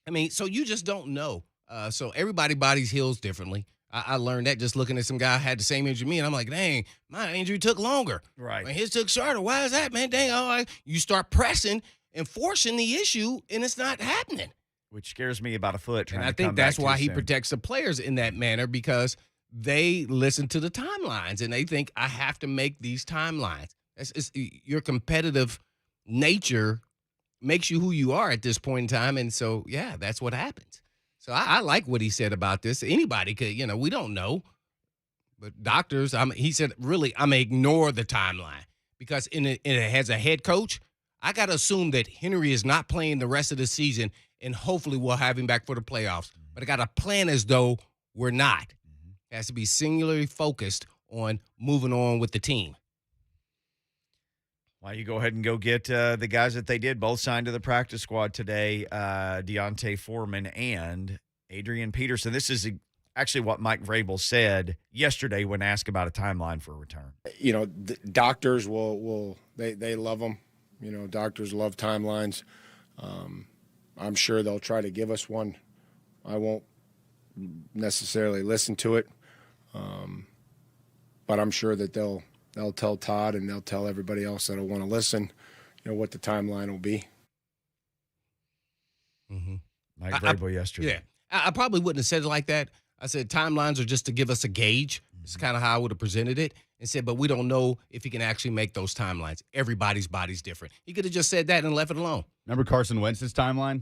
I mean, so you just don't know. So everybody's bodies heals differently. I learned that just looking at some guy who had the same injury as me, and I'm like, dang, my injury took longer. Right. His took shorter. Why is that, man? Dang, you start pressing and forcing the issue, and it's not happening. Which scares me about a foot. And I think that's why he protects the players in that manner, because they listen to the timelines, and they think, I have to make these timelines. Your competitive nature makes you who you are at this point in time, and so, yeah, that's what happens. So I like what he said about this. Anybody could, we don't know. But doctors, he said, really, I'm going to ignore the timeline, because as a head coach, I got to assume that Henry is not playing the rest of the season, and hopefully we'll have him back for the playoffs. But I got to plan as though we're not. It has to be singularly focused on moving on with the team. Why you go ahead and go get the guys that they did. Both signed to the practice squad today, Deontay Foreman and Adrian Peterson. This is actually what Mike Vrabel said yesterday when asked about a timeline for a return. The doctors they love them. Doctors love timelines. I'm sure they'll try to give us one. I won't necessarily listen to it, but I'm sure that they'll tell Todd and they'll tell everybody else that'll want to listen, what the timeline will be. Mm-hmm. Mike Vrabel yesterday. Yeah. I probably wouldn't have said it like that. I said timelines are just to give us a gauge. It's kind of how I would have presented it, and said, but we don't know if he can actually make those timelines. Everybody's body's different. He could have just said that and left it alone. Remember Carson Wentz's timeline?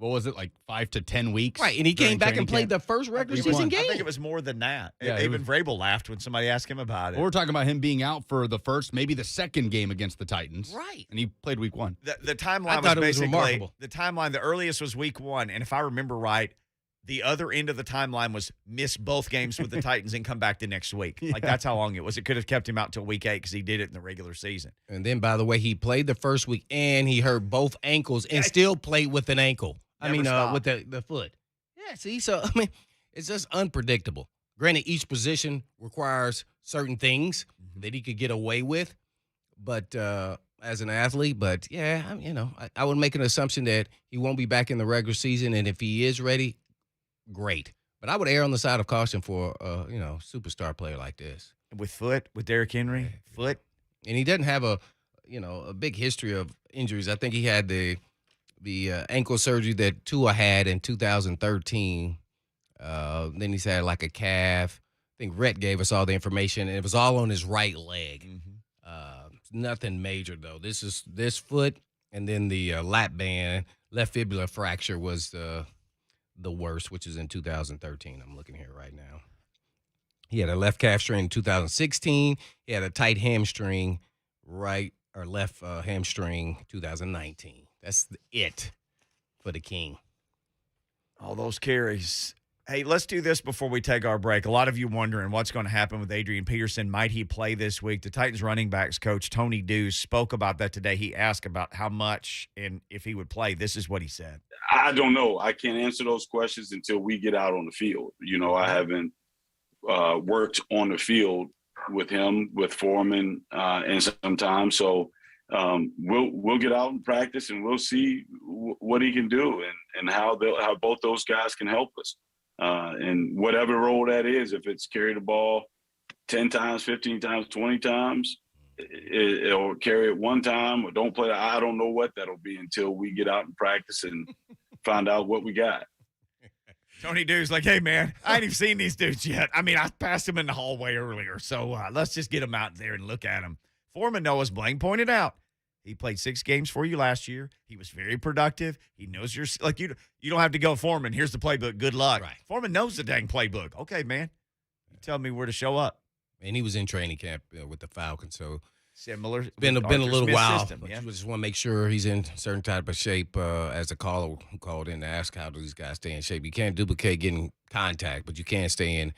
what was it, like 5 to 10 weeks? Right, and he came during back training and played camp? the first regular Week season one. game. I think it was more than that. Yeah, Even Vrabel laughed when somebody asked him about it. Well, we're talking about him being out for the first, maybe the second game against the Titans. Right. And he played week 1. The timeline I thought it was basically remarkable. the timeline. The earliest was week 1, and if I remember right, the other end of the timeline was miss both games with the Titans and come back the next week. Like that's how long it was. It could have kept him out till week 8 because he did it in the regular season. And then, by the way, he played the first week, and he hurt both ankles and still played with an ankle. Never stopped. With the foot. Yeah, see, so, I mean, it's just unpredictable. Granted, each position requires certain things that he could get away with, but as an athlete, but, yeah, I would make an assumption that he won't be back in the regular season, and if he is ready, great. But I would err on the side of caution for superstar player like this. With Derrick Henry, foot. And he doesn't have a big history of injuries. I think he had the ankle surgery that Tua had in 2013. Then he's had like a calf. I think Rhett gave us all the information, and it was all on his right leg. Nothing major though. This foot, and then the lap band, left fibular fracture was the worst, which is in 2013. I'm looking here right now. He had a left calf strain in 2016. He had a tight hamstring, left hamstring 2019. That's it for the King. All those carries. Hey, let's do this before we take our break. A lot of you wondering what's going to happen with Adrian Peterson. Might he play this week? The Titans running backs coach, Tony Deuce, spoke about that today. He asked about how much and if he would play. This is what he said. I don't know. I can't answer those questions until we get out on the field. I haven't worked on the field with him, with Foreman, and sometimes. So we'll get out and practice, and we'll see what he can do and how both those guys can help us. And whatever role that is, if it's carry the ball 10 times, 15 times, 20 times, or carry it one time or don't play. I don't know what that'll be until we get out and practice and find out what we got. Tony Deuce's like, hey, man, I ain't even seen these dudes yet. I mean, I passed them in the hallway earlier, so let's just get them out there and look at them. Foreman knows, Blaine pointed out, he played 6 games for you last year. He was very productive. He knows you don't have to go Foreman. Here's the playbook. Good luck. Right. Foreman knows the dang playbook. Okay, man. You tell me where to show up. And he was in training camp with the Falcons, so Similar. been a little Smith's while. system, But yeah. you just want to make sure he's in certain type of shape. As a caller who called in to ask how do these guys stay in shape. You can't duplicate getting contact, but you can stay in,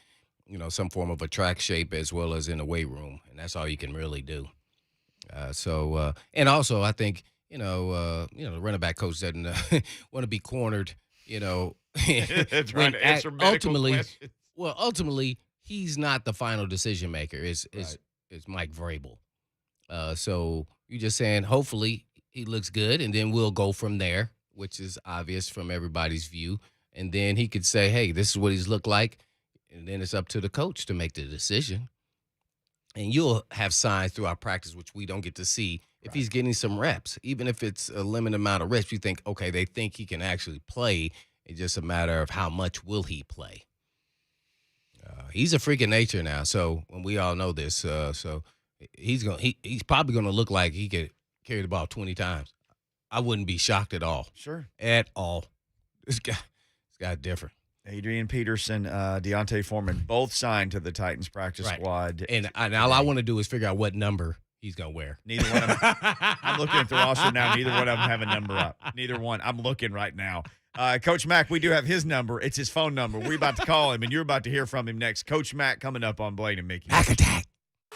some form of a track shape as well as in the weight room, and that's all you can really do. And also I think the running back coach doesn't want to be cornered. Trying to answer medical questions. Ultimately, he's not the final decision maker. It's Mike Vrabel. So you're just saying, hopefully he looks good, and then we'll go from there, which is obvious from everybody's view. And then he could say, hey, this is what he's looked like. And then it's up to the coach to make the decision. And you'll have signs throughout practice, which we don't get to see, if he's getting some reps. Even if it's a limited amount of reps, you think, okay, they think he can actually play. It's just a matter of how much will he play. He's a freak of nature now, so when we all know this, so he's probably gonna look like he could carry the ball 20 times. I wouldn't be shocked at all. Sure. At all. This guy different. Adrian Peterson, Deontay Foreman, both signed to the Titans practice squad. And all I want to do is figure out what number he's gonna wear. Neither one of them. I'm looking at the roster now. Neither one of them have a number up. Neither one. I'm looking right now. Coach Mack, we do have his number. It's his phone number. We're about to call him, and you're about to hear from him next. Coach Mack coming up on Blaine and Mickey. Mack attack.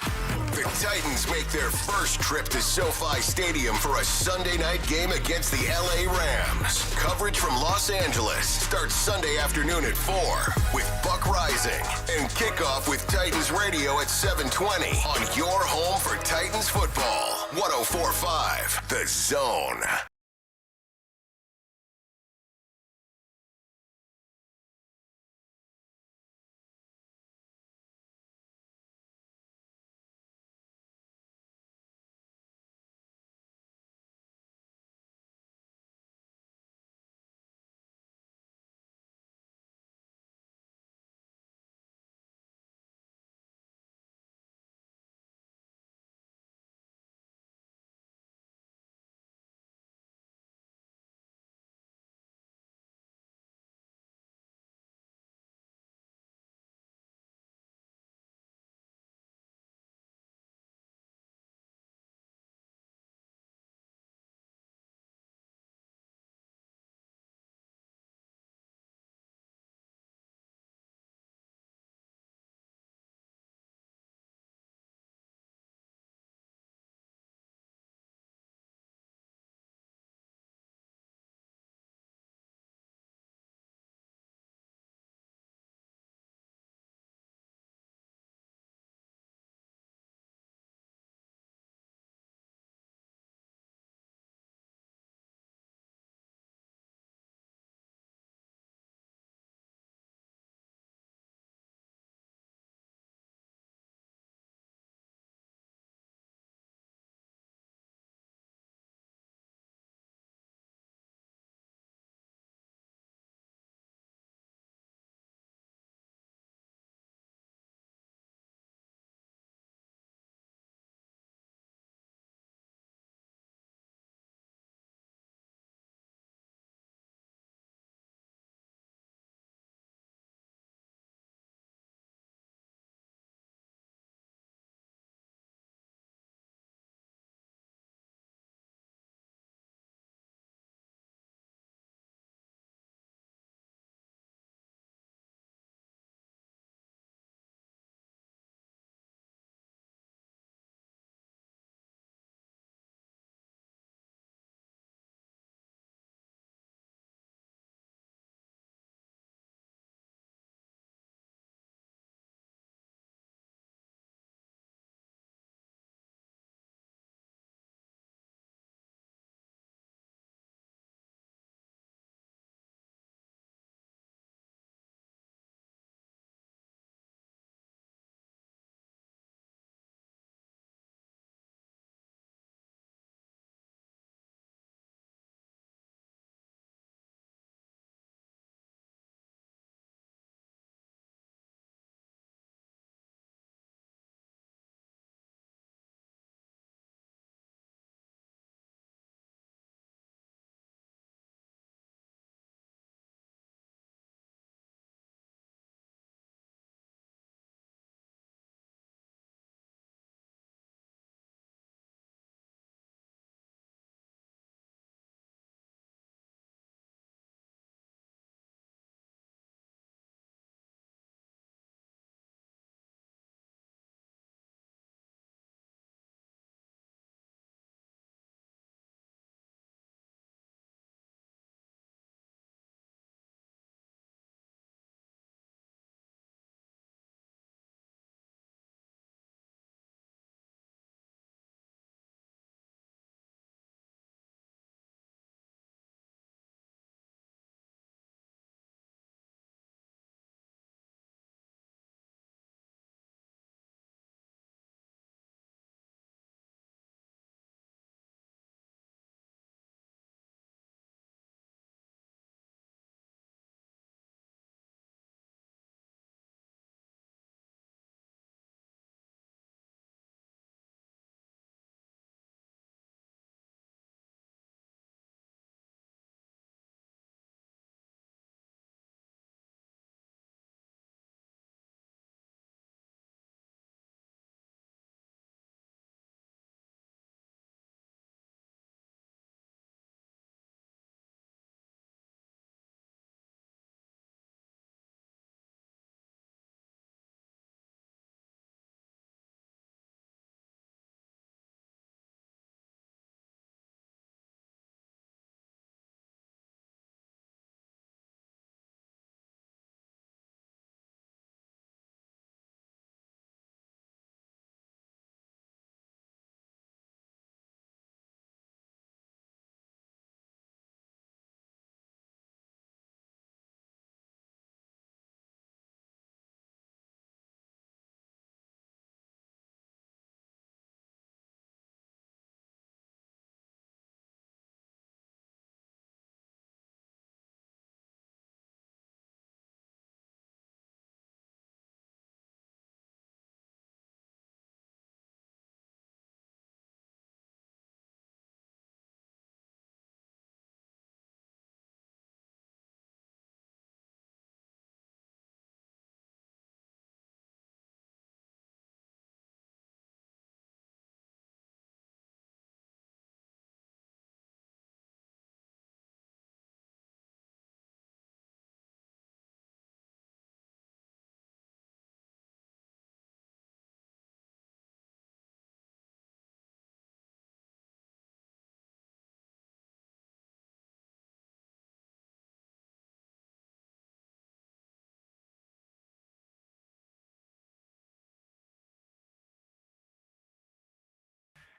The Titans make their first trip to SoFi Stadium for a Sunday night game against the LA Rams. Coverage from Los Angeles starts Sunday afternoon at 4 with Buck Rising and kickoff with Titans Radio at 7:20 on your home for Titans football. 104.5 The Zone.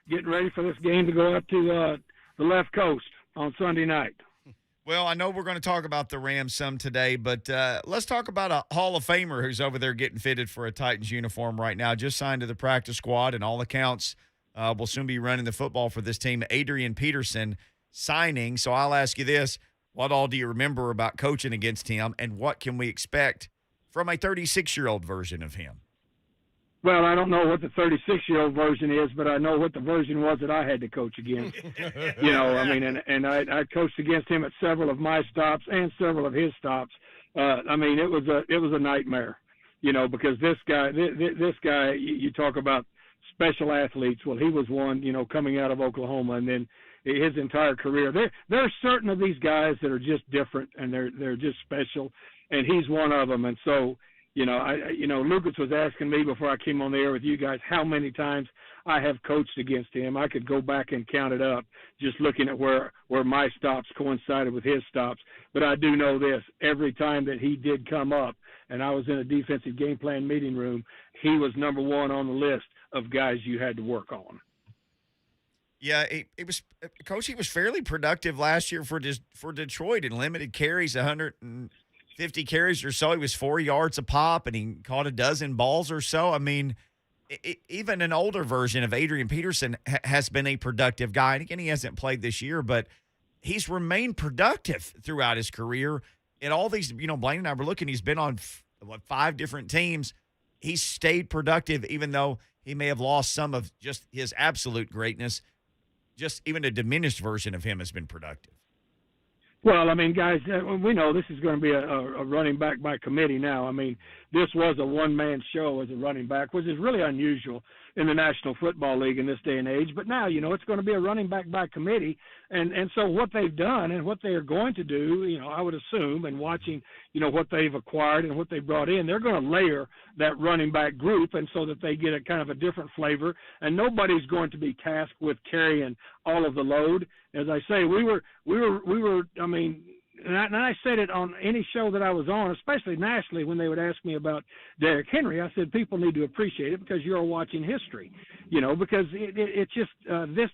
getting ready for this game to go up to the left coast on Sunday night. Well, I know we're going to talk about the Rams some today, but let's talk about a Hall of Famer who's over there getting fitted for a Titans uniform right now. Just signed to the practice squad, and all accounts will soon be running the football for this team. Adrian Peterson signing. So I'll ask you this. What all do you remember about coaching against him, and what can we expect from a 36-year-old version of him? Well, I don't know what the 36-year-old version is, but I know what the version was that I had to coach against. And I coached against him at several of my stops and several of his stops. It was a nightmare, because this guy, you talk about special athletes. Well, he was one, coming out of Oklahoma, and then his entire career. There are certain of these guys that are just different, and they're just special, and he's one of them. And so, Lucas was asking me before I came on the air with you guys how many times I have coached against him. I could go back and count it up just looking at where my stops coincided with his stops. But I do know this, every time that he did come up and I was in a defensive game plan meeting room, he was number one on the list of guys you had to work on. Yeah, it was, Coach, he was fairly productive last year for Detroit in limited carries, 150 carries or so. He was 4 yards a pop, and he caught a dozen balls or so. Even an older version of Adrian Peterson has been a productive guy. And again, he hasn't played this year, but he's remained productive throughout his career. And all these, Blaine and I were looking, he's been on 5 different teams. He's stayed productive, even though he may have lost some of just his absolute greatness. Just even a diminished version of him has been productive. Well, guys, we know this is going to be a running back by committee now. This was a one-man show as a running back, which is really unusual in the National Football League in this day and age. But now, it's going to be a running back by committee. And so what they've done and what they are going to do, I would assume, and watching, what they've acquired and what they brought in, they're going to layer that running back group, and so that they get a kind of a different flavor. And nobody's going to be tasked with carrying all of the load. As I say, we were. And I said it on any show that I was on, especially nationally, when they would ask me about Derrick Henry. I said, people need to appreciate it because you're watching history, because it's just this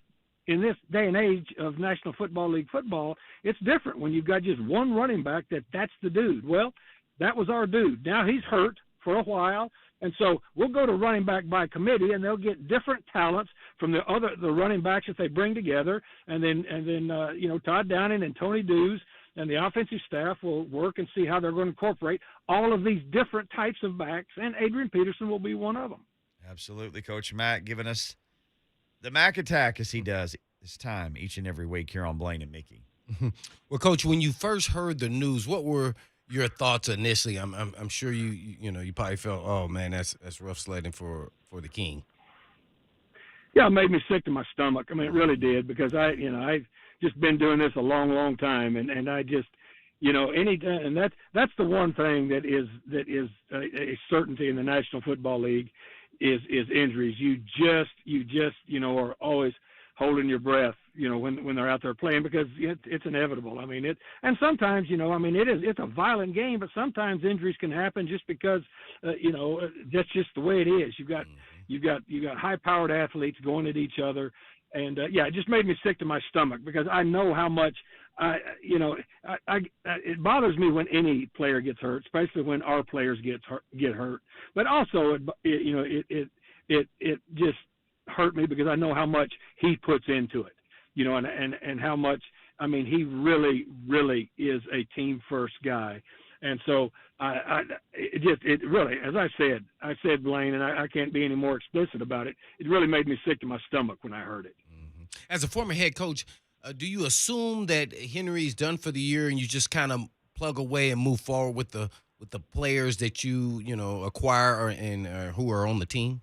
in this day and age of National Football League football, it's different when you've got just one running back that's the dude. Well, that was our dude. Now he's hurt for a while. And so we'll go to running back by committee, and they'll get different talents from the running backs that they bring together, and then Todd Downing and Tony Dews and the offensive staff will work and see how they're going to incorporate all of these different types of backs, and Adrian Peterson will be one of them. Absolutely, Coach Mack giving us the Mack attack as he does this time each and every week here on Blaine and Mickey. Well, Coach, when you first heard the news, what were your thoughts initially? I'm sure you probably felt, oh man, that's rough sledding for the King. Yeah, it made me sick to my stomach. It really did, because I've just been doing this a long, long time, and I just, anytime, and that's the one thing that is a certainty in the National Football League is injuries. You just are always holding your breath, when they're out there playing, because it's inevitable. And sometimes, it's a violent game, but sometimes injuries can happen just because, that's just the way it is. You've got high-powered athletes going at each other, and it just made me sick to my stomach, because I know how much, it bothers me when any player gets hurt, especially when our players get hurt. But also, it just hurt me because I know how much he puts into it, and how much, he really, really is a team first guy. And so it really, as I said, Blaine, and I can't be any more explicit about it. It really made me sick to my stomach when I heard it. Mm-hmm. As a former head coach, do you assume that Henry's done for the year and you just kind of plug away and move forward with the players that you acquire and who are on the team?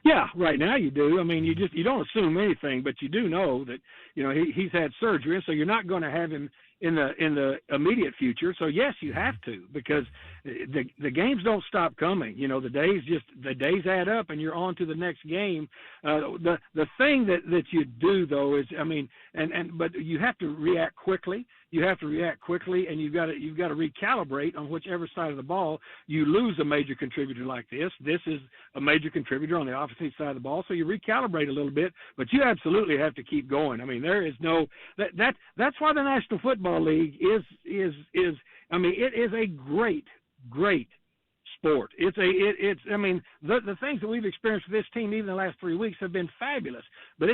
Yeah, right now you do. You don't assume anything, but you do know that he's had surgery, and so you're not going to have him in the immediate future. So yes, you have to, because the games don't stop coming. The days add up, and you're on to the next game. The thing that you do though is, but you have to react quickly. You have to react quickly, and you've got to recalibrate on whichever side of the ball you lose a major contributor like this. This is a major contributor on the offensive side of the ball, so you recalibrate a little bit, but you absolutely have to keep going. There is no that's why the National Football League is it is a great sport. The things that we've experienced with this team even the last 3 weeks have been fabulous, but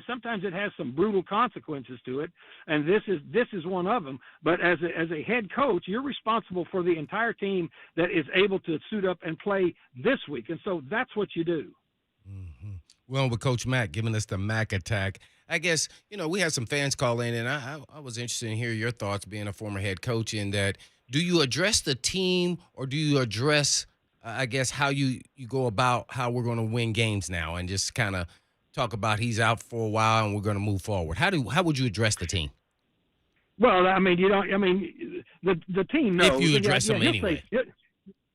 sometimes it has some brutal consequences to it, and this is one of them. But as a head coach, you're responsible for the entire team that is able to suit up and play this week, and so that's what you do. Mm-hmm. Well, with Coach Mack giving us the Mack attack, I guess, we had some fans call in, and I was interested in hearing your thoughts being a former head coach in that. Do you address the team, or do you address, I guess, how you go about how we're going to win games now, and just kind of talk about he's out for a while and we're going to move forward? How would you address the team? Well, you don't. The team knows. If you address them anyway.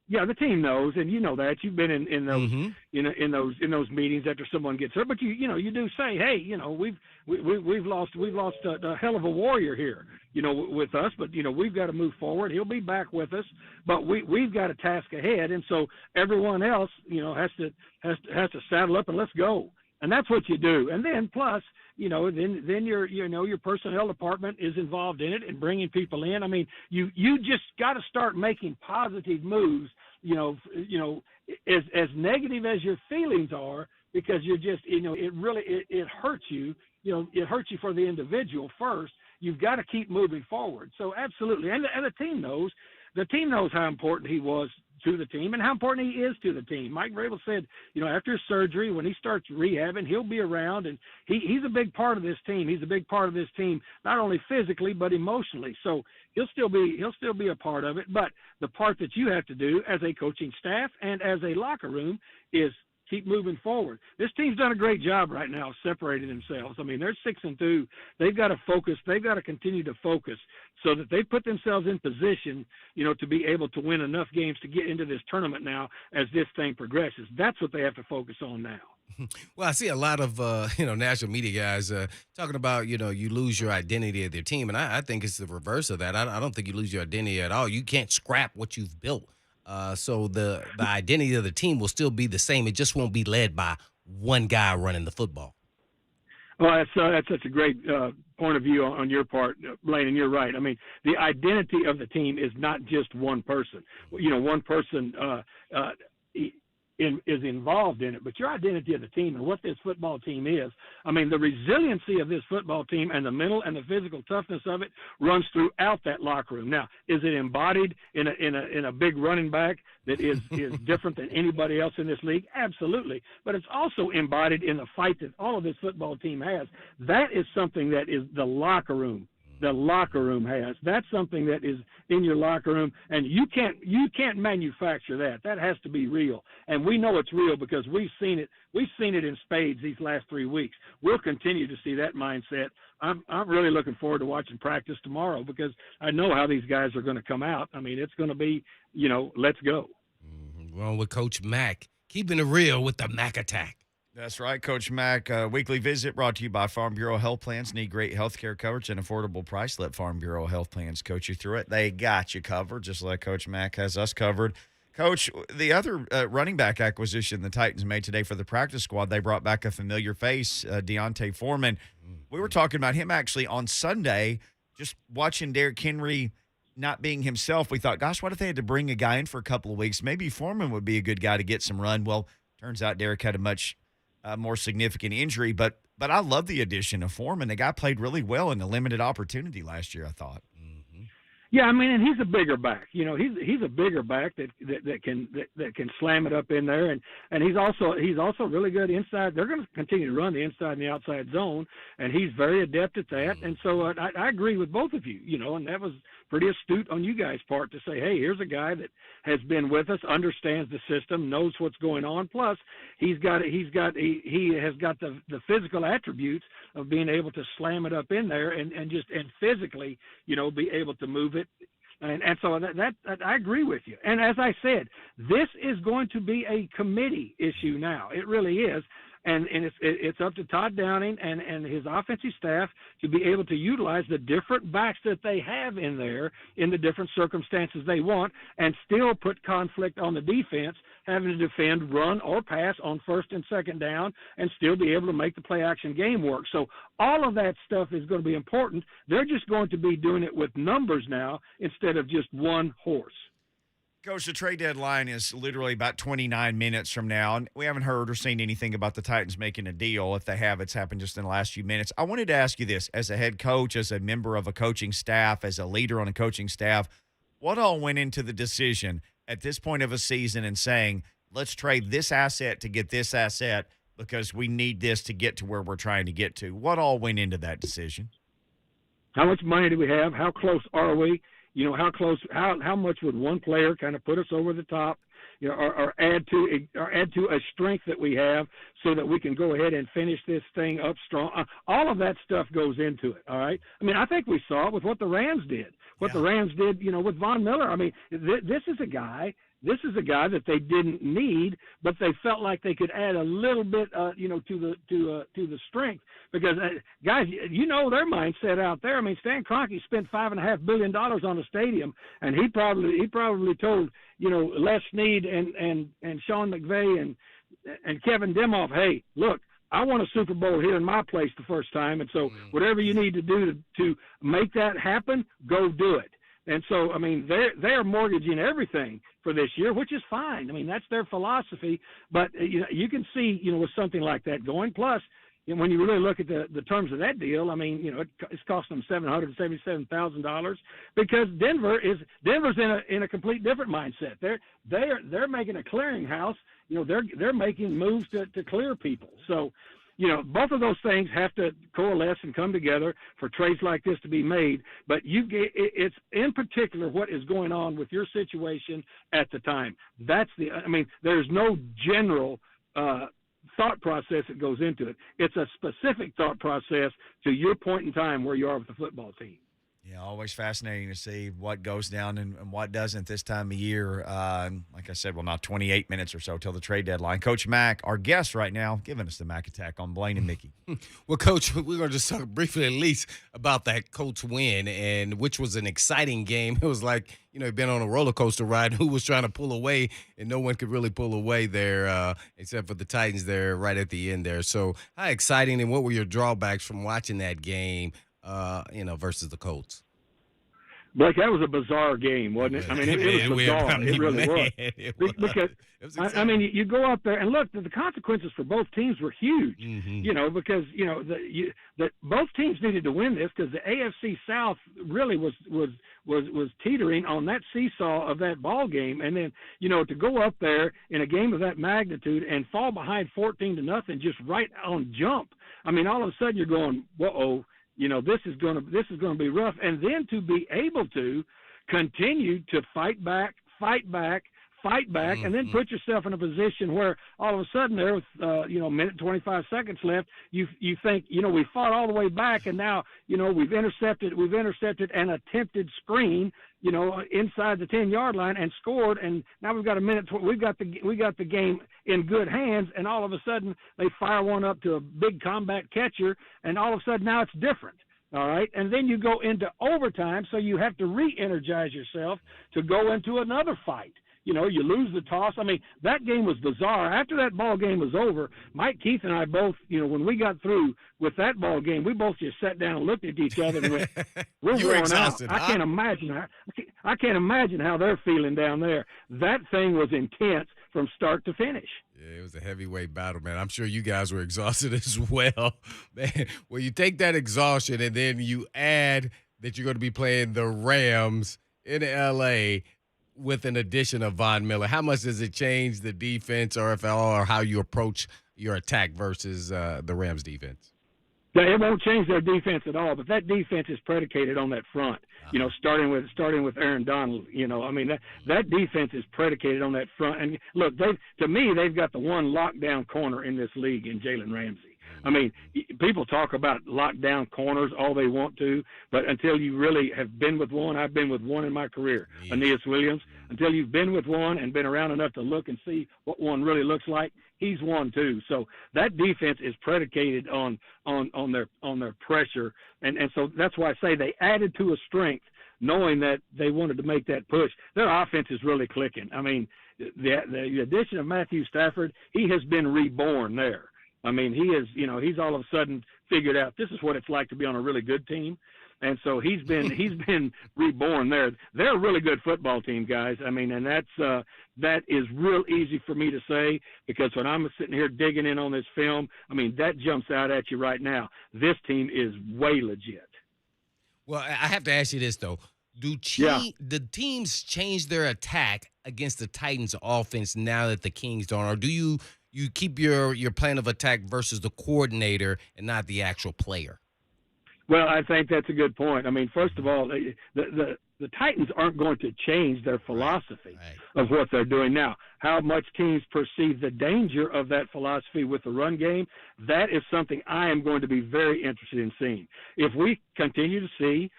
Yeah, the team knows, and you know that. You've been in those in those meetings after someone gets hurt. But you do say, hey, we've lost a hell of a warrior here, with us. But we've got to move forward. He'll be back with us, but we've got a task ahead, and so everyone else has to saddle up and let's go. And that's what you do. And then plus, then your personnel department is involved in it and bringing people in. You just got to start making positive moves. As negative as your feelings are, because you're just, it hurts you. It hurts you for the individual first. You've got to keep moving forward. So absolutely, and the team knows. The team knows how important he was to the team and how important he is to the team. Mike Vrabel said, after his surgery, when he starts rehabbing, he'll be around, and he's a big part of this team. He's a big part of this team, not only physically but emotionally. So he'll still be a part of it. But the part that you have to do as a coaching staff and as a locker room is keep moving forward. This team's done a great job right now separating themselves. They're 6-2. They've got to focus. They've got to continue to focus so that they put themselves in position, to be able to win enough games to get into this tournament now as this thing progresses. That's what they have to focus on now. Well, I see a lot of, national media guys talking about, you lose your identity of their team. And I think it's the reverse of that. I don't think you lose your identity at all. You can't scrap what you've built. So the identity of the team will still be the same. It just won't be led by one guy running the football. Well, that's such a great point of view on your part, Blaine, and you're right. The identity of the team is not just one person. One person is involved in it, but your identity of the team and what this football team is. The resiliency of this football team and the mental and the physical toughness of it runs throughout that locker room. Now, is it embodied in a big running back that is different than anybody else in this league? Absolutely. But it's also embodied in the fight that all of this football team has. That is something that is the locker room has. That's something that is in your locker room, and you can't manufacture that. That has to be real, and we know it's real because we've seen it. We've seen it in spades these last 3 weeks. We'll continue to see that mindset. I'm really looking forward to watching practice tomorrow because I know how these guys are going to come out. It's going to be, let's go. Well, with Coach Mack, keeping it real with the Mack attack. That's right, Coach Mack. Weekly visit brought to you by Farm Bureau Health Plans. Need great health care coverage and affordable price? Let Farm Bureau Health Plans coach you through it. They got you covered, just like Coach Mack has us covered. Coach, the other running back acquisition the Titans made today for the practice squad, they brought back a familiar face, Deontay Foreman. We were talking about him actually on Sunday, just watching Derrick Henry not being himself. We thought, gosh, what if they had to bring a guy in for a couple of weeks? Maybe Foreman would be a good guy to get some run. Well, turns out Derrick had a much more significant injury, but I love the addition of Foreman. The guy played really well in the limited opportunity last year, I thought. Yeah, I mean, and he's a bigger back. You know, he's a bigger back that can slam it up in there, and he's also really good inside. They're going to continue to run the inside and the outside zone, and he's very adept at that. And so I agree with both of you. You know, and that was pretty astute on you guys' part to say, hey, here's a guy that has been with us, understands the system, knows what's going on. Plus, he has got the physical attributes of being able to slam it up in there and physically, you know, be able to move it. And so that I agree with you. And as I said, this is going to be a committee issue now. It really is. And it's up to Todd Downing and his offensive staff to be able to utilize the different backs that they have in there in the different circumstances they want, and still put conflict on the defense, having to defend, run, or pass on first and second down, and still be able to make the play-action game work. So all of that stuff is going to be important. They're just going to be doing it with numbers now instead of just one horse. Coach, the trade deadline is literally about 29 minutes from now, and we haven't heard or seen anything about the Titans making a deal. If they have, it's happened just in the last few minutes. I wanted to ask you this, as a head coach, as a member of a coaching staff, as a leader on a coaching staff, what all went into the decision at this point of a season and saying, let's trade this asset to get this asset because we need this to get to where we're trying to get to? What all went into that decision? How much money do we have? How close are we? You know, how much would one player kind of put us over the top, you know, or add to a strength that we have so that we can go ahead and finish this thing up strong? All of that stuff goes into it, all right? I mean, I think we saw it with what the Rams did. The Rams did, you know, with Von Miller. I mean, this is a guy that they didn't need, but they felt like they could add a little bit, you know, to the strength. Because guys, you know their mindset out there. I mean, Stan Kroenke spent $5.5 billion on a stadium, and he probably told, you know, Les Snead and Sean McVay and Kevin Demoff, hey, look, I won a Super Bowl here in my place the first time, and so whatever you need to do to make that happen, go do it. And so, I mean, they're mortgaging everything for this year, which is fine. I mean, that's their philosophy. But you know, you can see, you know, with something like that going. Plus, you know, when you really look at the terms of that deal, I mean, you know, it's cost them $777,000 because Denver's in a complete different mindset. They're making a clearinghouse. You know, they're making moves to clear people. So, you know, both of those things have to coalesce and come together for trades like this to be made. But it's in particular what is going on with your situation at the time. I mean, there's no general thought process that goes into it. It's a specific thought process to your point in time where you are with the football team. Yeah, always fascinating to see what goes down and what doesn't this time of year. Like I said, well, not 28 minutes or so till the trade deadline. Coach Mack, our guest right now, giving us the Mack attack on Blaine and Mickey. Well, Coach, we're going to just talk briefly at least about that Colts win, and which was an exciting game. It was like, you know, you've been on a roller coaster ride. Who was trying to pull away, and no one could really pull away there except for the Titans there right at the end there. So how exciting, and what were your drawbacks from watching that game, you know, versus the Colts? Blake, that was a bizarre game, wasn't it? I mean, it was bizarre. It really was. It was. Because, I mean, you go up there and look, the consequences for both teams were huge, you know, because, you know, both teams needed to win this because the AFC South really was teetering on that seesaw of that ball game. And then, you know, to go up there in a game of that magnitude and fall behind 14-0 just right on jump. I mean, all of a sudden you're going, whoa. You know, this is going to be rough, and then to be able to continue to fight back, and then put yourself in a position where all of a sudden there with you know, a minute 25 seconds left, you think, you know, we fought all the way back, and now, you know, we've intercepted an attempted screen, you know, inside the 10-yard line and scored, and now we've got a minute. We got the game in good hands, and all of a sudden they fire one up to a big combat catcher, and all of a sudden now it's different. All right, and then you go into overtime, so you have to re-energize yourself to go into another fight. You know, you lose the toss. I mean, that game was bizarre. After that ball game was over, Mike Keith and I both, you know, when we got through with that ball game, we both just sat down and looked at each other and went, "We're worn exhausted, out." I can't imagine how they're feeling down there. That thing was intense from start to finish. Yeah, it was a heavyweight battle, man. I'm sure you guys were exhausted as well, man. Well, you take that exhaustion and then you add that you're going to be playing the Rams in L.A. with an addition of Von Miller? How much does it change the defense or how you approach your attack versus the Rams defense? Yeah, it won't change their defense at all, but that defense is predicated on that front. You know, starting with Aaron Donald. You know, I mean that defense is predicated on that front. And look, to me they've got the one lockdown corner in this league in Jalen Ramsey. I mean, people talk about lockdown corners all they want to, but until you really have been with one, I've been with one in my career, Aeneas Williams. Until you've been with one and been around enough to look and see what one really looks like, he's one too. So that defense is predicated on their pressure, and so that's why I say they added to a strength, knowing that they wanted to make that push. Their offense is really clicking. I mean, the addition of Matthew Stafford, he has been reborn there. I mean, he is, you know, he's all of a sudden figured out this is what it's like to be on a really good team. And so he's been reborn there. They're a really good football team, guys. I mean, and that is real easy for me to say, because when I'm sitting here digging in on this film, I mean, that jumps out at you right now. This team is way legit. Well, I have to ask you this, though. The teams change their attack against the Titans offense now that the Kings don't? Or do you keep your plan of attack versus the coordinator and not the actual player? Well, I think that's a good point. I mean, first of all, the Titans aren't going to change their philosophy of what they're doing now. How much teams perceive the danger of that philosophy with the run game, that is something I am going to be very interested in seeing. If we continue to see,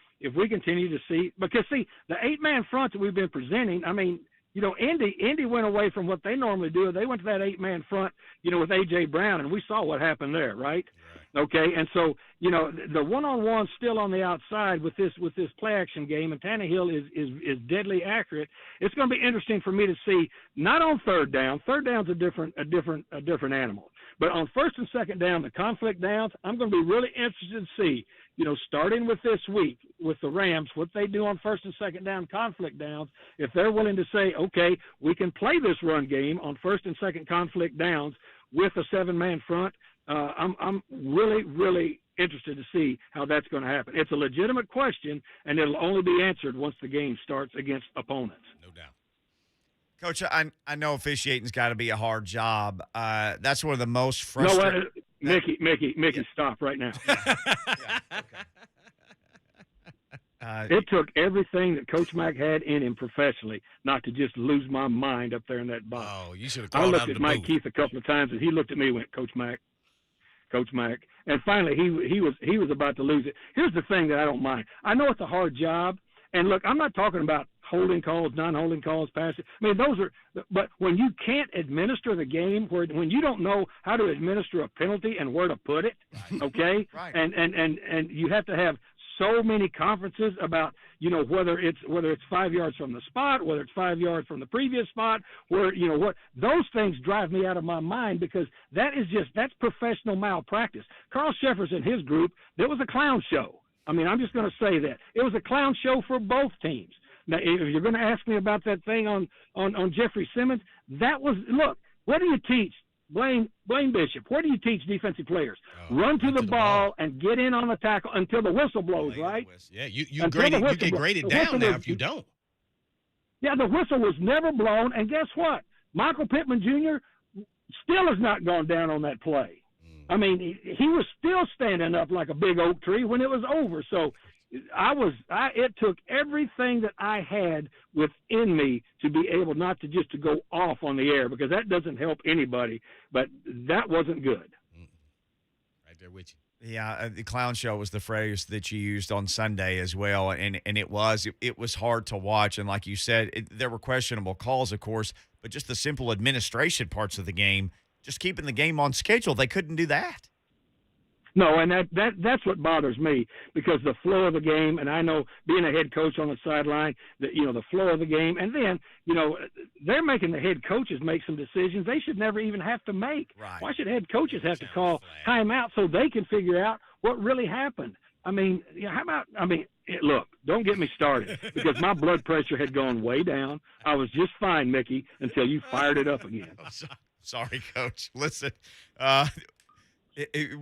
because see, the 8-man front that we've been presenting, I mean, you know, Indy went away from what they normally do. They went to that 8-man front, you know, with A.J. Brown, and we saw what happened there, right? Okay, and so, you know, the one-on-one still on the outside with this play-action game, and Tannehill is deadly accurate. It's going to be interesting for me to see, not on third down. Third down's a different animal. But on first and second down, the conflict downs, I'm going to be really interested to see, you know, starting with this week with the Rams, what they do on first and second down conflict downs, if they're willing to say, okay, we can play this run game on first and second conflict downs with a 7-man front. I'm really, really interested to see how that's going to happen. It's a legitimate question, and it'll only be answered once the game starts against opponents. No doubt. Coach, I know officiating's got to be a hard job. That's one of the most frustrating. No, Mickey, stop right now. It took everything that Coach Mack had in him professionally not to just lose my mind up there in that box. Oh, you should have called I looked at Mike Keith a couple of times, and he looked at me and went, Coach Mack. And finally, he was about to lose it. Here's the thing that I don't mind. I know it's a hard job, and look, I'm not talking about holding calls, non-holding calls, passing. I mean, those are. But when you can't administer the game, when you don't know how to administer a penalty and where to put it, okay, Right. and you have to have so many conferences about, you know, whether it's 5 yards from the spot, whether it's 5 yards from the previous spot, where, you know, what those things drive me out of my mind, because that's professional malpractice. Carl Sheffers and his group, there was a clown show. I mean, I'm just going to say that it was a clown show for both teams. Now, if you're going to ask me about that thing on Jeffrey Simmons, that was, look, what do you teach? Blaine Bishop, where do you teach defensive players? Run to the ball and get in on the tackle until the whistle blows, right? Yeah, you get graded down now if you don't. Yeah, the whistle was never blown, and guess what? Michael Pittman Jr. still has not gone down on that play. I mean, he was still standing up like a big oak tree when it was over. So it took everything that I had within me to be able not to just to go off on the air, because that doesn't help anybody, but that wasn't good. Right there with you. Yeah, the clown show was the phrase that you used on Sunday as well, and it was hard to watch, and like you said, there were questionable calls, of course, but just the simple administration parts of the game, just keeping the game on schedule, they couldn't do that. No, and that's what bothers me, because the flow of the game, and I know being a head coach on the sideline, that, you know, the flow of the game, and then, you know, they're making the head coaches make some decisions they should never even have to make. Right. Why should head coaches have to call timeout so they can figure out what really happened? I mean, you know, how about, I mean, look, don't get me started, because my blood pressure had gone way down. I was just fine, Mickey, until you fired it up again. Sorry, Coach. Listen,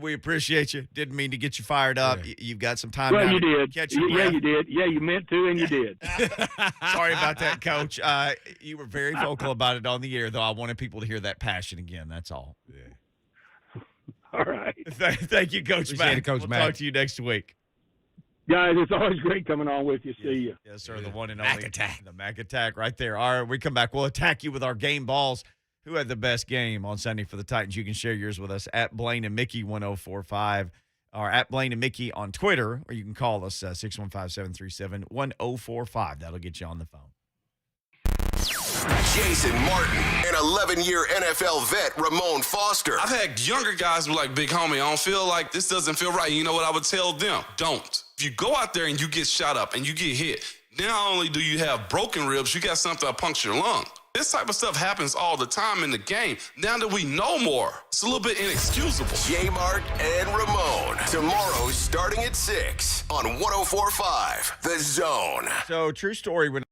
We appreciate you. Didn't mean to get you fired up. Yeah. You've got some time Well, now you to did. catch your Yeah, breath. you did. Yeah, you meant to, and you did. Sorry about that, Coach. You were very vocal about it on the air, though. I wanted people to hear that passion again. That's all. All right. Thank you, Coach Appreciate Matt. it, Coach we'll Matt. talk to you next week. Guys, it's always great coming on with you. See you. Yes, sir. The one and Mac only Attack. The Mac Attack right there. All right, we come back. We'll attack you with our game balls. Who had the best game on Sunday for the Titans? You can share yours with us at Blaine and Mickey 1045 or at Blaine and Mickey on Twitter, or you can call us 615-737-1045. That'll get you on the phone. Jason Martin and 11-year NFL vet Ramon Foster. I've had younger guys be like, big homie, I don't feel like this doesn't feel right. You know what I would tell them? Don't. If you go out there and you get shot up and you get hit, not only do you have broken ribs, you got something to puncture your lung. This type of stuff happens all the time in the game. Now that we know more, it's a little bit inexcusable. J-Mart and Ramon. Tomorrow starting at 6 on 104.5 The Zone. So, true story. When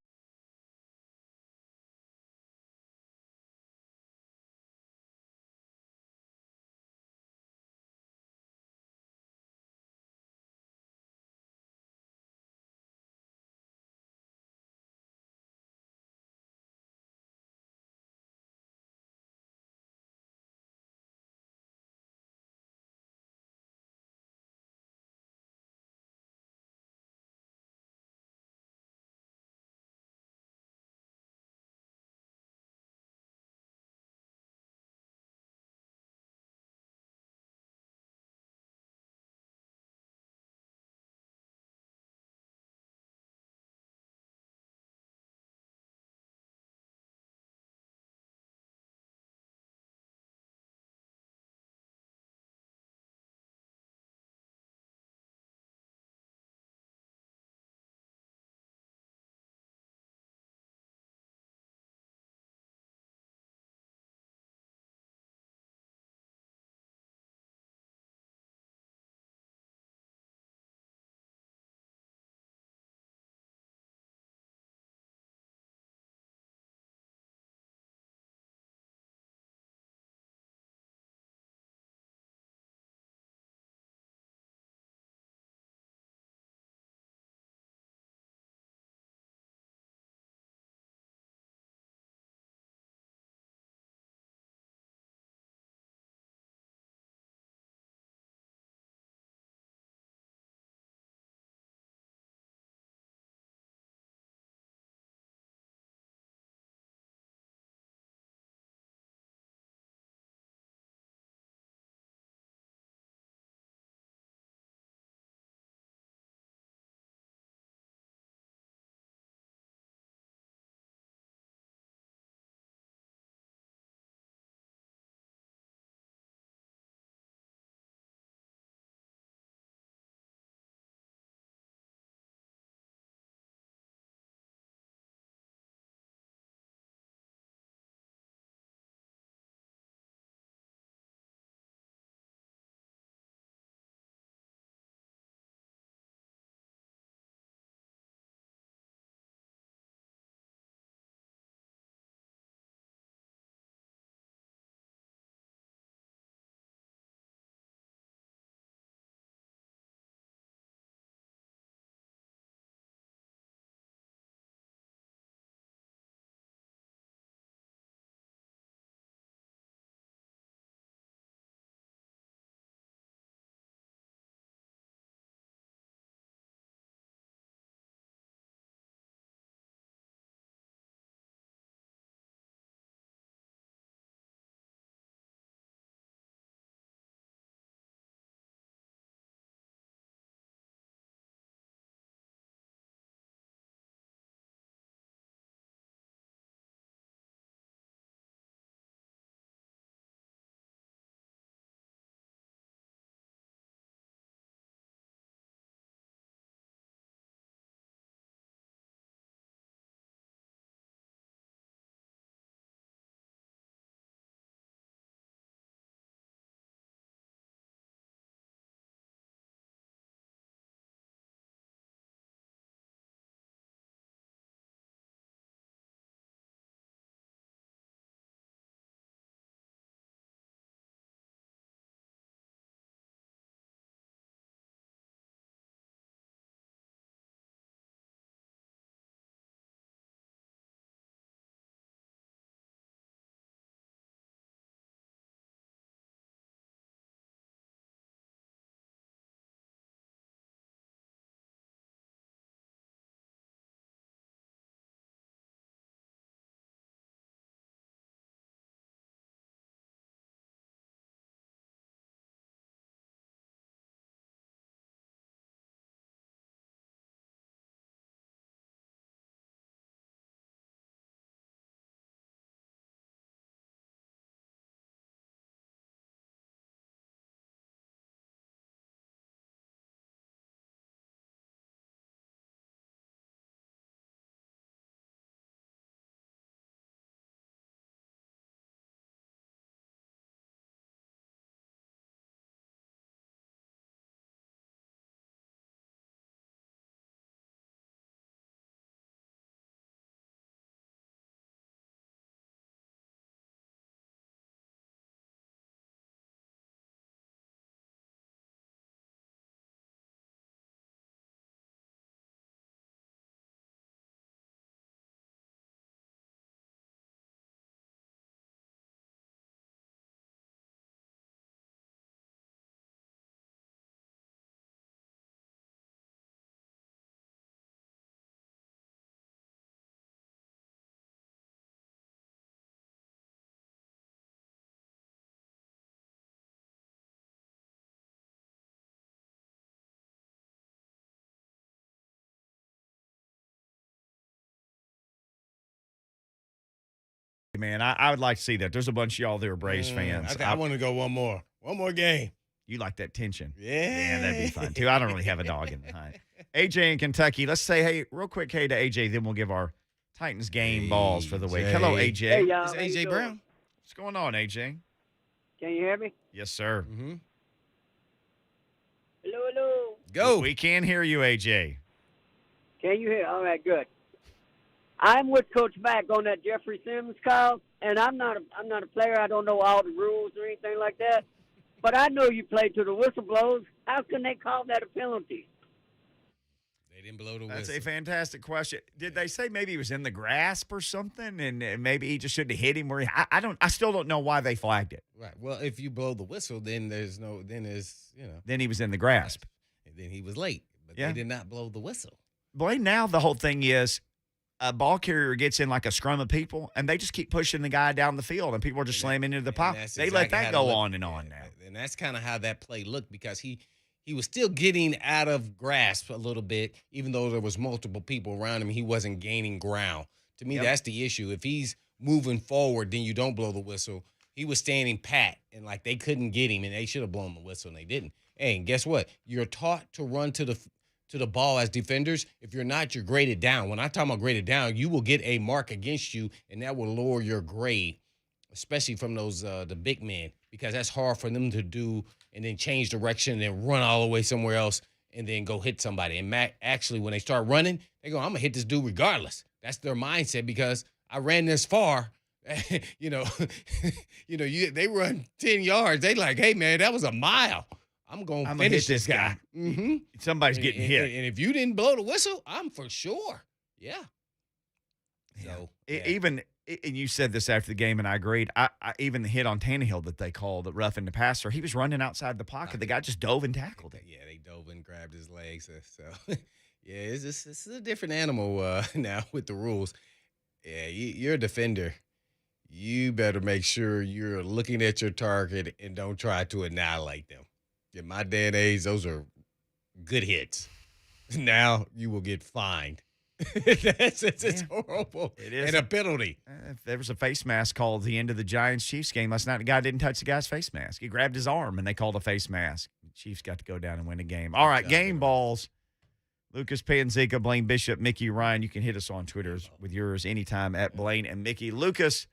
man. I would like to see that. There's a bunch of y'all that are Braves fans. I want to go one more game. You like that tension. Yeah. That'd be fun, too. I don't really have a dog in the hunt. AJ in Kentucky. Let's say, hey, real quick, hey to AJ, then we'll give our Titans game balls for the week. Hello, AJ. Hey, y'all. It's AJ Brown. What's going on, AJ? Can you hear me? Yes, sir. Mm-hmm. Hello. Go. We can hear you, AJ. Can you hear? All right, good. I'm with Coach Mack on that Jeffrey Simmons call, and I'm not a player. I don't know all the rules or anything like that. But I know you play to the whistle blows. How can they call that a penalty? They didn't blow the whistle. That's a fantastic question. Did they say maybe he was in the grasp or something, and maybe he just shouldn't have hit him? Where I still don't know why they flagged it. Right. Well, if you blow the whistle, then there's Then he was in the grasp. and then he was late. But Yeah. they did not blow the whistle. Blaine, now the whole thing is a ball carrier gets in like a scrum of people, and they just keep pushing the guy down the field, and people are just slamming into the And pocket. that's They let exactly that how go it looked. on and on now. And that's kind of how that play looked because he was still getting out of grasp a little bit, even though there was multiple people around him. He wasn't gaining ground. To me, Yep. that's the issue. If he's moving forward, then you don't blow the whistle. He was standing pat, and like they couldn't get him, and they should have blown the whistle, and they didn't. Hey, and guess what? You're taught to run to the ball as defenders. If you're not, you're graded down. When I talk about graded down, you will get a mark against you, and that will lower your grade, especially from those the big men, because that's hard for them to do and then change direction and run all the way somewhere else and then go hit somebody. And Matt, actually, when they start running, they go, I'm going to hit this dude regardless. That's their mindset because I ran this far. They run 10 yards. They like, hey, man, that was a mile. I'm going to finish hit this guy. Mm-hmm. Somebody's getting hit. And if you didn't blow the whistle, I'm for sure. Yeah. So, Even and you said this after the game, and I agreed. I even the hit on Tannehill that they called the roughing the passer. He was running outside the pocket. The guy just dove and tackled him. Yeah, they dove and grabbed his legs. So yeah, it's a different animal now with the rules. Yeah, you're a defender. You better make sure you're looking at your target and don't try to annihilate them. In my day and age, those are good hits. Now you will get fined. It's horrible. It is. And a penalty. If there was a face mask called at the end of the Giants-Chiefs game last night, the guy didn't touch the guy's face mask. He grabbed his arm, and they called a face mask. The Chiefs got to go down and win the game. All right, game balls. Lucas Panzica, Blaine Bishop, Mickey Ryan. You can hit us on Twitter with yours anytime at Blaine and Mickey. Lucas,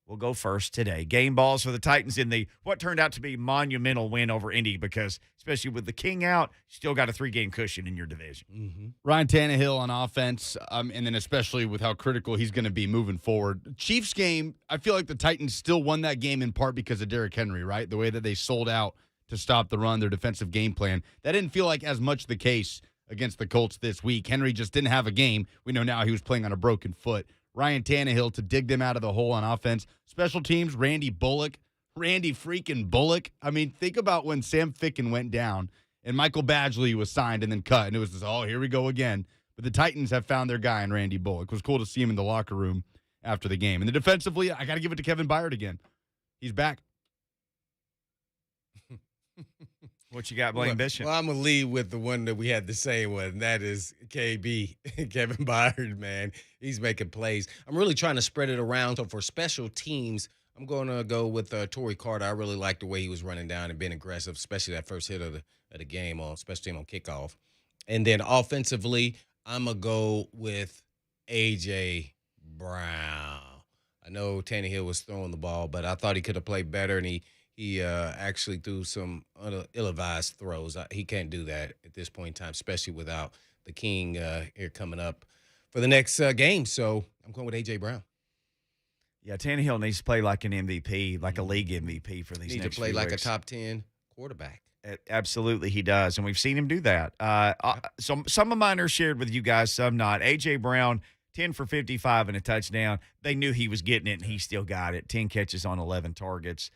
we'll go first today. Game balls for the Titans in the what turned out to be monumental win over Indy because, especially with the King out, you still got a 3-game cushion in your division. Mm-hmm. Ryan Tannehill on offense, and then especially with how critical he's going to be moving forward. Chiefs game, I feel like the Titans still won that game in part because of Derrick Henry, right? The way that they sold out to stop the run, their defensive game plan. That didn't feel like as much the case against the Colts this week. Henry just didn't have a game. We know now he was playing on a broken foot. Ryan Tannehill to dig them out of the hole on offense. Special teams, Randy freaking Bullock. I mean, think about when Sam Ficken went down and Michael Badgley was signed and then cut, and it was just, oh, here we go again. But the Titans have found their guy in Randy Bullock. It was cool to see him in the locker room after the game. And then defensively, I got to give it to Kevin Byard again. He's back. What you got, Blaine Bishop? Well, I'm going to lead with the one that we had the same one, and that is KB, Kevin Byard, man. He's making plays. I'm really trying to spread it around. So for special teams, I'm going to go with Torrey Carter. I really like the way he was running down and being aggressive, especially that first hit of the game on special team on kickoff. And then offensively, I'm going to go with A.J. Brown. I know Tannehill was throwing the ball, but I thought he could have played better, and he actually threw some ill-advised throws. He can't do that at this point in time, especially without the King here coming up for the next game. So I'm going with A.J. Brown. Yeah, Tannehill needs to play like an MVP, like a league MVP for these Needs next to play few like weeks. a top 10 quarterback. Absolutely, he does, and we've seen him do that. Some of mine are shared with you guys, some not. A.J. Brown, 10 for 55 and a touchdown. They knew he was getting it, and he still got it. 10 catches on 11 targets.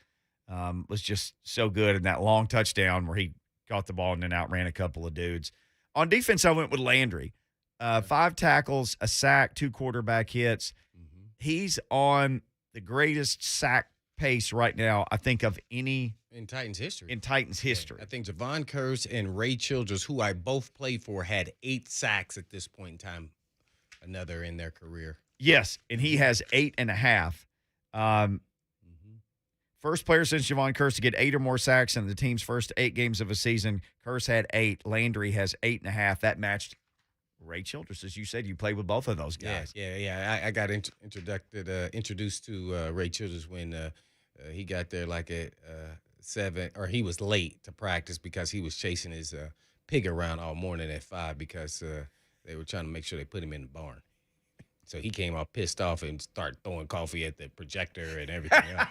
Was just so good in that long touchdown where he caught the ball and then outran a couple of dudes. On defense, I went with Landry. 5 tackles, a sack, 2 quarterback hits. Mm-hmm. He's on the greatest sack pace right now, I think, of any in Titans history. Yeah, I think Javon Curse and Ray Childress, who I both played for, had 8 sacks at this point in time, another in their career. Yes, and he has 8.5. First player since Javon Curse to get 8 or more sacks in the team's first 8 games of a season. Curse had 8. Landry has 8.5. That matched Ray Childress. As you said, you played with both of those guys. Yeah. I got introduced to Ray Childress when he got there like at 7, or he was late to practice because he was chasing his pig around all morning at 5 because they were trying to make sure they put him in the barn. So he came all pissed off and started throwing coffee at the projector and everything else.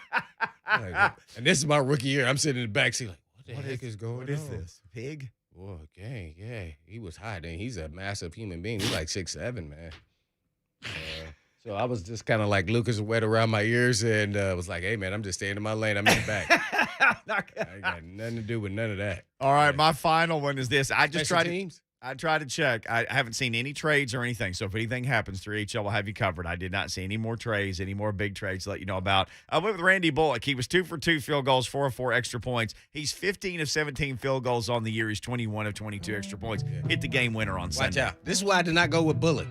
And this is my rookie year. I'm sitting in the back seat like, what the heck is going on? What is this? Pig? Boy, yeah. He was hot, and he's a massive human being. He's like 6'7", man. So I was just kind of like Lucas wet around my ears and was like, hey, man, I'm just staying in my lane. I'm in the back. I ain't got nothing to do with none of that. All right, my final one is this. I just Special tried teams? I tried to check. I haven't seen any trades or anything. So if anything happens, 3HL will have you covered. I did not see any more trades, any more big trades to let you know about. I went with Randy Bullock. He was 2 for 2 field goals, 4 of 4 extra points. He's 15 of 17 field goals on the year. He's 21 of 22 extra points. Hit the game winner on Sunday. Watch out. This is why I did not go with Bullock.